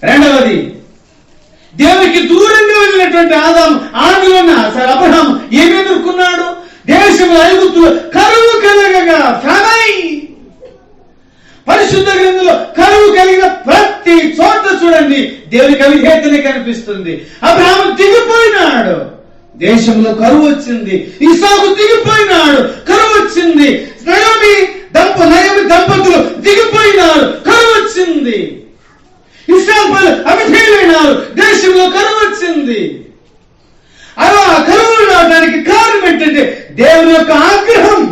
2వది, దేవునికి దూరంగా వెళ్ళినటువంటి ఆదాము, ఆదిలోన అబ్రహాము ఏమి ఎదుర్కొన్నాడు? దేశంలో ఐగుప్తులో కరువు కలగగా, పరిశుద్ధ గ్రంథంలో కరువు కలిగిన ప్రతి చోట చూడండి దేవునికి అవిధేయతనే కనిపిస్తుంది. అబ్రహాము దిగిపోయినాడు, దేశంలో కరువు వచ్చింది. ఇస్సాకు దిగిపోయినాడు, కరువు వచ్చింది. నయోమి దంపతులు దిగిపోయినారు, కరువు వచ్చింది. ఇశ్రాయేలు అవిధేయులైనారు, దేశంలో కరువు వచ్చింది. అలా కరువు రావడానికి కారణం ఏంటంటే దేవుని యొక్క ఆగ్రహం.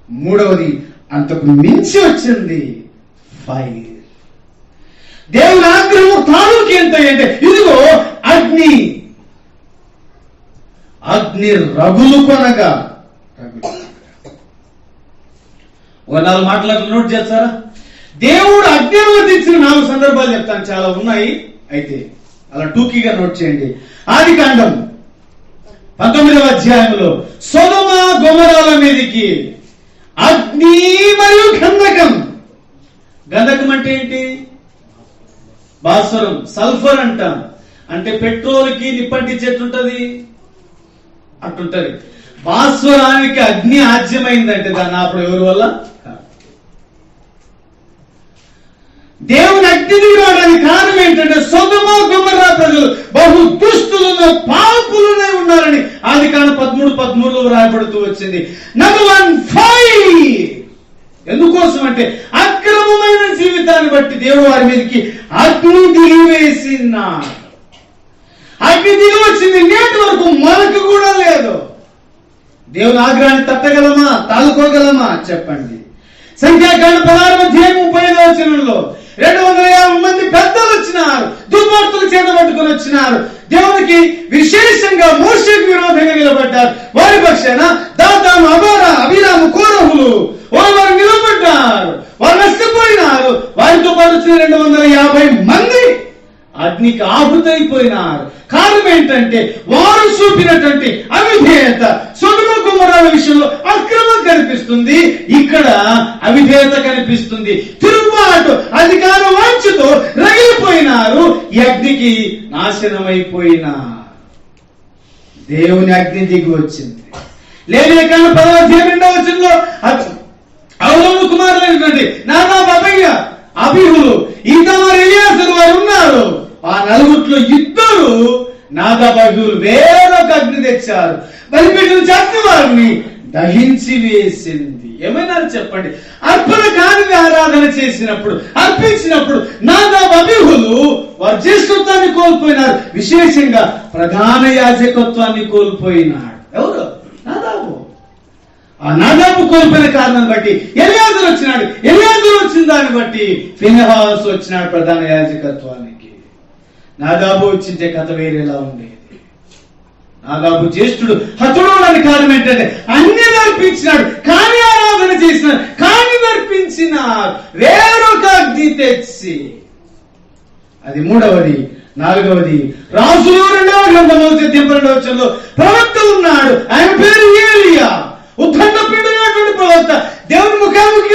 3వది అంతకు మించి వచ్చింది, ఫైర్. దేవుని ఆగ్రహం తాలూకు ఎంత అంటే ఇదిగో అగ్ని రగులు కొనగా. 4 మాటలు నోట్ చేస్తారా? దేవుడు అగ్ని అనుమతించిన 4 సందర్భాలు చెప్తాను, చాలా ఉన్నాయి. అయితే అలా టూకీగా నోట్ చేయండి. ఆదికాండం 19వ అధ్యాయంలో సొదొమ గొమొర్రాల మీదికి అగ్ని మరియు గంధకం. గంధకం అంటే ఏంటి? భాస్వరం, సల్ఫర్ అంటాం. అంటే పెట్రోల్ కి నిప్పంటించేట్టుంటది, అట్టుంటది. భాస్వరానికి అగ్ని ఆజ్యమైందంటే దాన్ని అప్పుడు ఎవరి వల్ల? దేవుని అగ్ని రావడానికి కారణం ఏంటంటే సొదొమ గొమొర్రా ప్రజలు బహు దుష్టులను, పాపులనే ఉన్నారని ఆదికాండం 13:13లో రాయబడుతూ వచ్చింది. Number 1 fire. ఎందుకోసం అంటే అక్రమమైన జీవితాన్ని బట్టి దేవుడు వారి మీదకి అగ్ని దిగివేసినాడు. అగ్ని దిగి వచ్చింది, నేటి వరకు మనకు కూడా లేదు. దేవుని ఆగ్రహాన్ని తట్టగలమా, తాలుకోగలమా చెప్పండి. సంఖ్యాకాండం 16వ అధ్యాయం 35వ వచనంలో 250 మంది పెద్దలు వచ్చినారు, దుర్మార్గులు చేత పట్టుకుని వచ్చినారు. దేవునికి విశేషంగా మోషేకు విరోధంగా నిలబడ్డారు. వారి పక్షాన దాతాను, అబీరాము, కోరహులు వారు నిలబడ్డారు. వారు నష్టపోయినారు. వారితో పాటు వచ్చిన 250 మంది అగ్నికి ఆహుతైపోయినారు. కారణం ఏంటంటే వారు చూపినటువంటి అవిధేయత. సొదొమ గొమొర్రాల విషయంలో అక్రమం కనిపిస్తుంది, ఇక్కడ అవిధేయత కనిపిస్తుంది. తిరుగుబాటు, అధికార వాంఛతో రగిలిపోయినారు, ఈ అగ్నికి నాశనమైపోయినారు. దేవుని అగ్ని దిగి వచ్చింది. లేవియకాండం 10వ అధ్యాయం 2వ వచనంలో అహరోను కుమారులైనటువంటి నాదాబు, అబీహులు, ఈతామారు, ఎలియాజరు వారు ఉన్నారు. ఆ 4 ఇద్దరు నాదాబు, అబీహులు వేరొక అగ్ని తెచ్చారు. బలిపీఠం చేత వారిని దహించి వేసింది. ఏమైనా చెప్పండి, అర్పణ కానిది ఆరాధన చేసినప్పుడు, అర్పించినప్పుడు నాదాబు, అబీహులు వారు జ్యేష్ఠత్వాన్ని కోల్పోయినారు. విశేషంగా ప్రధాన యాజకత్వాన్ని కోల్పోయినాడు. ఎవరు? నాదాబు. ఆ నాదాబు కోల్పోయిన కారణాన్ని బట్టి ఎలియాజరు వచ్చినాడు. ఎలియాజరు వచ్చిన దాన్ని బట్టి ఫినెహాసు వచ్చినాడు ప్రధాన యాజకత్వానికి. నాదాబు వచ్చింటే కథ వేరేలా ఉండేది. ఆగాబు జ్యేష్ఠుడు హతుడు అని కారణం ఏంటంటే అన్ని అర్పించినాడు, కానీ ఆరాధన చేసినాడు, కానీ అర్పించినాడు వేరొక అగ్ని తెచ్చి. అది మూడవది. నాలుగవది, రాజులు 2వ గ్రంథము 12వ వచనంలో ప్రవక్త ఉన్నాడు, ఆయన పేరు ఏలియా. ఉత్కంఠ పీడినటువంటి ప్రవక్త, దేవుని ముఖాముఖి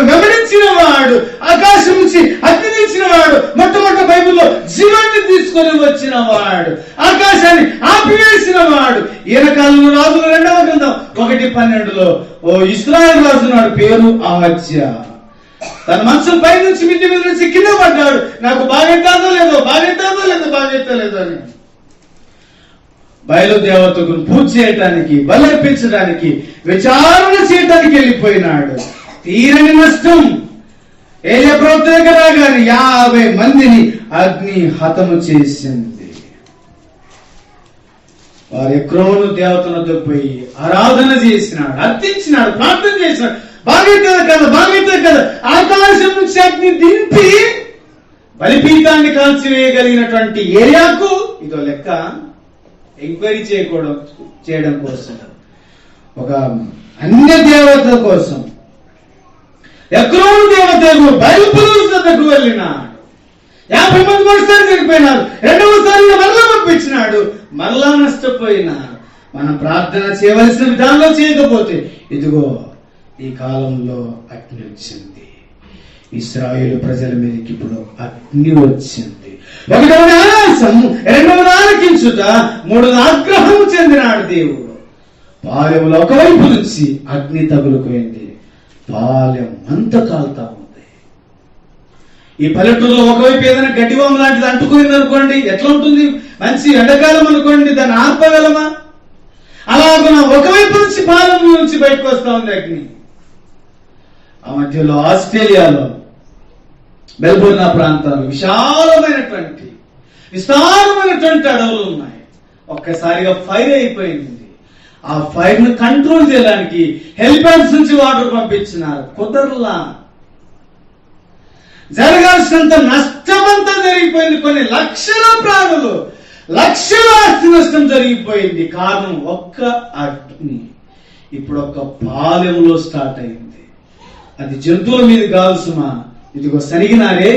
వెంబడించిన వాడు, ఆకాశం నుంచి అగ్ని ఇచ్చిన వాడు, మొట్టమొదటి బైబిల్లో జీవాన్ని తీసుకొని వచ్చిన వాడు, ఆకాశాన్ని ఆపివేసిన వాడు. ఈయన కాలంలో రాజులు 2వ గ్రంథం 1:12లో ఓ ఇశ్రాయేలు రాజు నాడు, పేరు అహజ్యా. తన మనసు పై నుంచి మిద్ది మీద నుంచి కింద పడ్డాడు, నాకు బాగెత్తాదో లేదో అని. బయలుదేవతకు పూజ చేయటానికి, బలర్పించడానికి, విచారణ చేయటానికి వెళ్ళిపోయినాడు. తీరని నష్టం. ఏలియా ప్రవక్త దగ్గర రాగానే 50 మందిని అగ్ని హతము చేసింది. వారు ఎక్రోను దేవతలతో పోయి ఆరాధన చేసినాడు, అర్థించినాడు, ప్రార్థన చేసినాడు. బాగైతే కదా ఆకాశం నుంచి అగ్ని దింపి బలిపీఠాన్ని కాల్చివేయగలిగినటువంటి ఏలియాకు ఇదో లెక్క. ఎంక్వైరీ చేయడం కోసం, ఒక అన్య దేవత కోసం ఎక్రోను దేవతకు బయలుపురుషులకు వెళ్ళినాడు. 50 మంది మొదటిసారి చనిపోయినారు, రెండవసారి మరలా పంపించినాడు, మరలా నష్టపోయినారు. మనం ప్రార్థన చేయవలసిన విధానంలో చేయకపోతే ఇదిగో ఈ కాలంలో అగ్ని వచ్చింది. ఇశ్రాయేలు ప్రజల మీదకి ఇప్పుడు అగ్ని వచ్చింది. ఒకటవది ఆయాసం, రెండవది ఆలకించుట, మూడవది ఆగ్రహం చెందినాడు దేవుడు. పాలెంలో ఒకవైపు నుంచి అగ్ని తగులుకోయింది, పాలెం అంత కాలుతా ఉంది. ఈ పల్లెటూరులో ఒకవైపు ఏదైనా గడ్డివాము లాంటిది అంటుకుంది అనుకోండి, ఎట్లా ఉంటుంది? మంచి ఎండాకాలం అనుకోండి, దాన్ని ఆర్పగలమా? అలాగున ఒకవైపు నుంచి పాలెం నుంచి బయటకు వస్తా ఉంది అగ్ని. ఆ మధ్యలో ఆస్ట్రేలియాలో మెల్బోర్న్ ప్రాంతాలు విస్తారమైనటువంటి అడవులు ఉన్నాయి. ఒక్కసారిగా ఫైర్ అయిపోయింది. ఆ ఫైర్ ను కంట్రోల్ చేయడానికి హెలిప్యాడ్స్ నుంచి వాటర్ పంపించినారు, కుదరలా. జరగాల్సినంత నష్టమంతా జరిగిపోయింది. కొన్ని లక్షల ప్రాణులు, లక్షల ఆస్తి నష్టం జరిగిపోయింది. కారణం ఒక్క అగ్ని. ఇప్పుడు ఒక పాలెంలో స్టార్ట్ అయింది. అది జంతువుల మీద కాల్సుమా, ఇదిగో సరిగినారే,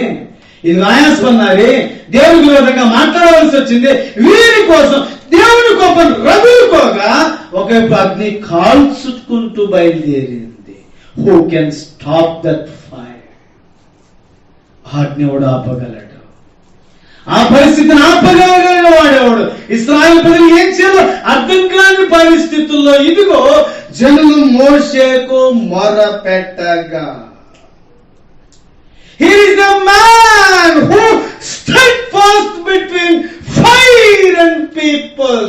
ఇది ఆయాసపన్నారే, దేవునికి విరోధంగా మాట్లాడవలసి వచ్చింది. వీరి కోసం దేవుని కోపం రగులుకోగా ఒకవైపు అగ్ని కాల్చుకుంటూ బయలుదేరింది. Who can stop that fire? అగ్ని కూడా ఆపగలడు. ఆ పరిస్థితిని ఆపగలిగిన వాడేవాడు. ఇశ్రాయేలు ప్రజలు ఏం చేయాలో అర్థం కాని పరిస్థితుల్లో ఇదిగో జనులు మోషేకు మొరపెట్టగా, he is the man who stood fast between fire and people.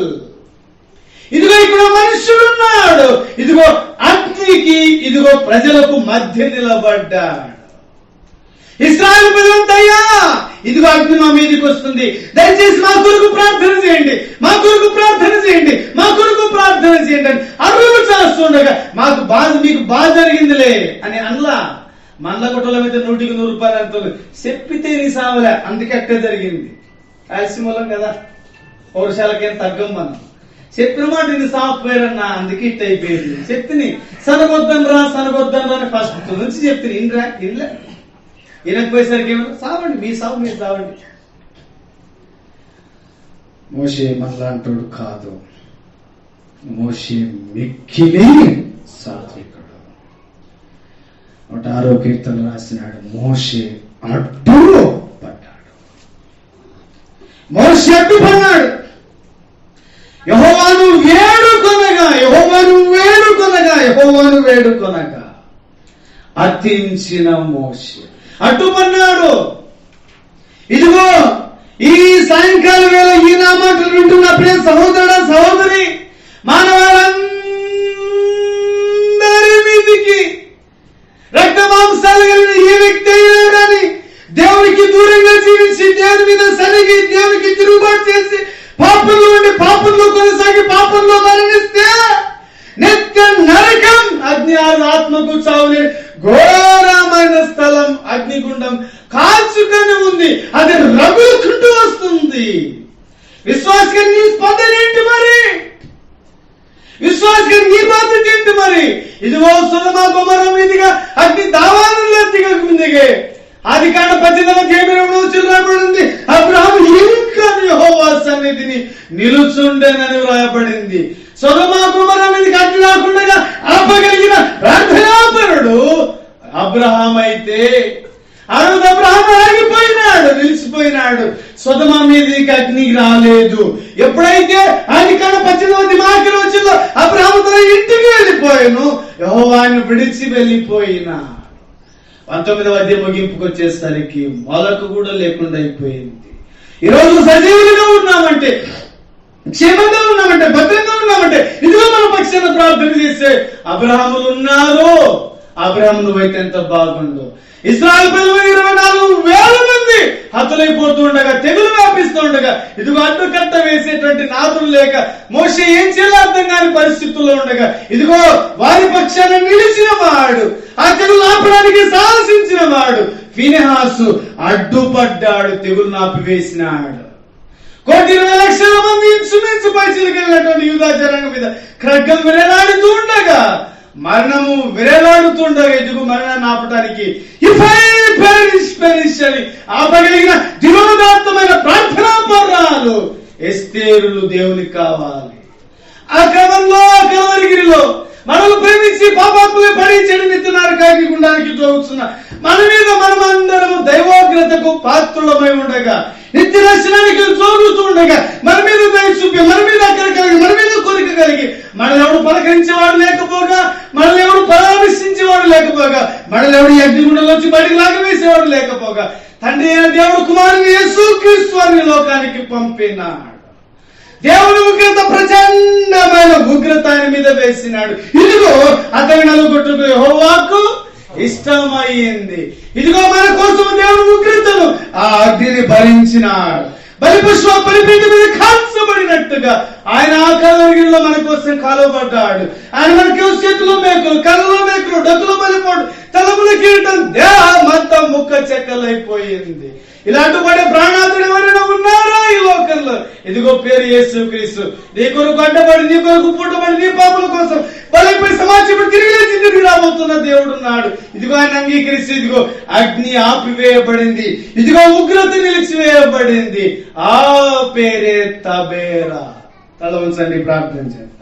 ఇదిగో ఇక్కడ మనుషుడున్నాడు, ఇదిగో అగ్నికి, ఇదిగో ప్రజలకు మధ్య నిలబడ్డాడు. ఇశ్రాయేలు ప్రజలంతా, అయ్యా ఇదిగో అగ్ని మా మీదకి వస్తుంది, దయచేసి మా కొరకు ప్రార్థన చేయండి, మా కొరకు ప్రార్థన చేయండి, మా కొరకు ప్రార్థన చేయండి అని అరువు చేస్తుండగా, మీకు బాధ జరిగిందిలే అని అనలా. మంద గుట్టల మీద 100కి 100 రూపాయలు అంటుంది, చెప్పితే నీ సావలే, అందుకే అట్టే జరిగింది. కాల్సిమూలం కదా, పౌరుషాలకేం తగ్గం మనం. చెప్పిన మాట ఇది సాఫ్ట్వేర్ అన్నా, అందుకే ఇట్ అయిపోయింది. చెప్తిని సనగొద్దని రా అని ఫస్ట్ నుంచి చెప్తుంది. ఇన్లే వినకపోయేసరికి ఏమన్నా, సావండి, మీ సావు మీరు సావండి. మోషే మనలాంటోడు కాదు. మోషే మిక్కిలి సాత్వికుడు. 106వ కీర్తన రాసినాడు, మోషే అడ్డుపడ్డాడు. మోషే అడ్డుపడ్డాడు. యెహోవాను వేడుకొనగా అర్థించిన మోషే అడ్డుపడ్డాడు. ఇదిగో ఈ సాయంకాల వేళ ఈ నా మాటలు వింటున్న ప్రియ సహోదరుడా, సహోదరి, మానవాళందరి మీదికి రక్త మాంసాలు కలిగిన ఏ వ్యక్తి అయినా కానీ దేవునికి దూరంగా జీవించి, దేవుని మీద సరిగి, దేవునికి తిరుగుబాటు చేసి, పాపంలో ఉండి పాపంలో కొనసాగి పాపంలో మరణిస్తే నిత్య నరకం, అగ్ని ఆత్మకు చావులే ఘోరమైన స్థలం అగ్నిగుండం కాల్చుకొని ఉంది. అది రగులుకుంటూ వస్తుంది. విశ్వాస్ గారి నీ స్పందన ఏంటి మరి? విశ్వాస్ గారి నీ బాధ్యత ఏంటి మరి? ఇదిగో సొదొమ గొమొర్రా మీదిగా అగ్ని దావానంలో దిగకుందిగే ఆదికాండ 18 రాయబడింది. అబ్రహాము ఇంకా యెహోవా సన్నిధిని నిలుచుండెనని వ్రాయబడింది. సొదొమ గొమొర్రా మీదకి అగ్ని రాకుండా ఆపగలిగిన ప్రార్థనాపరుడు అబ్రహాం అయితే ఆ రోజు అబ్రహాము ఆగిపోయినాడు, నిలిచిపోయినాడు. సొదొమ మీదకి అగ్ని రాలేదు. ఎప్పుడైతే ఆదికాండ 18 వచ్చిందో అబ్రహాము తన ఇంటికి వెళ్ళిపోయాను, యెహోవాను విడిచి వెళ్ళిపోయినా 19 ముగింపుకు వచ్చేసరికి మొలకు కూడా లేకుండా అయిపోయింది. ఈరోజు సజీవులుగా ఉన్నామంటే, క్షేమంగా ఉన్నామంటే, భద్రంగా ఉన్నామంటే ఇదిగో మన పక్షాన ప్రార్థన చేసే అబ్రహాములు ఉన్నారు. అబ్రహాము నువ్వైతే ఎంత బాగుండు. ఇశ్రాయేలు ప్రజలు 24,000 మంది హతులైపోతూ ఉండగా, తెగులు వ్యాపిస్తూ ఉండగా, ఇదిగో అడ్డుకట్ట వేసేటువంటి నాదులు లేక మోషే ఏం చేయాలో అర్థం కాని పరిస్థితుల్లో ఉండగా, ఇదిగో వారి పక్షాన నిలిచిన వాడు, ఆ తెగులు ఆపడానికి సాహసించిన వాడు ఫీనెహాసు అడ్డుపడ్డాడు, తెగులు ఆపివేసినాడు. 1,20,00,000 మంది ఇంచుమించు పైసలకు వెళ్ళినటువంటి యూదా జనాంగం మీద ఖడ్గం విరలాడుతూ ఉండగా, మరణము విరలాడుతుండగా, ఇదిగో మరణాన్ని ఆపటానికి పెరిష్ అని ఆపగలిగిన దినోదాత్తమైన ప్రార్థనా పర్రాలు ఎస్తేరులు దేవునికి కావాలి. ఆ క్రమంలో కలవరిగిరిలో మనల్ని ప్రేమించి పాపాత్మలే పడి చెడు నిత్తున్నారు కాకి గుండానికి తోగుతున్న మన మీద మనమందరము దైవోగ్రతకు పాత్రులమై ఉండగా, నిత్య దర్శనానికి తోగుతూ ఉండగా, మన మీద దయ చూపి, మన మీద అక్కడ కలిగి, మన మీద కోరిక కలిగి, మనల్ని ఎవడు పలకరించేవాడు లేకపోగా, మనల్ని ఎవడు పరామర్శించేవాడు లేకపోగా, మనల్ని ఎవడు అగ్నిగుండంలోంచి బయటికి లాగవేసేవాడు లేకపోగా, తండ్రి అయిన దేవుడు కుమారుని యేసుక్రీస్తు వారిని లోకానికి పంపినాడు. దేవుని ఉగ్రత, ప్రచండమైన ఉగ్రత ఆయన మీద వేసినాడు. ఇదిగో అతని నలుగుట్టుకు యెహోవాకు ఇష్టమైంది. ఇదిగో మన కోసం దేవుని ఉగ్రతను ఆ అగ్నిని భరించినాడు. బలిపుష్ప బలిపీఠం మీద కాల్చబడినట్టుగా ఆయన ఆ కలవరిగిరిలో మన కోసం కాలవబడ్డాడు. ఆయన మనకి చేతులు మేకులు, కళ్ళలో మేకులు, డొక్కులో బలిపోడు, తలముల కిరీటం, దేహమంతా ముక్క చెక్కలైపోయింది. ఇలా అడ్డుపడే ప్రాణాతుడు ఎవరైనా ఉన్నారా ఈ లోకంలో? ఇదిగో పేరు యేసుక్రీస్తు. నీ కొరకు అడ్డపడి, నీ కొరకు పుట్టబడి, నీ పాపల కోసం బలైపోయి సమాజం తిరిగి లేచి తిరిగి రాబోతున్న దేవుడు ఉన్నాడు. ఇదిగో ఆయన అంగీకరిస్తూ, ఇదిగో అగ్ని ఆపివేయబడింది, ఇదిగో ఉగ్రత నిలిచివేయబడింది. ఆ పేరే తబేరా. తల ఉంచండి, ప్రార్థన చేయండి.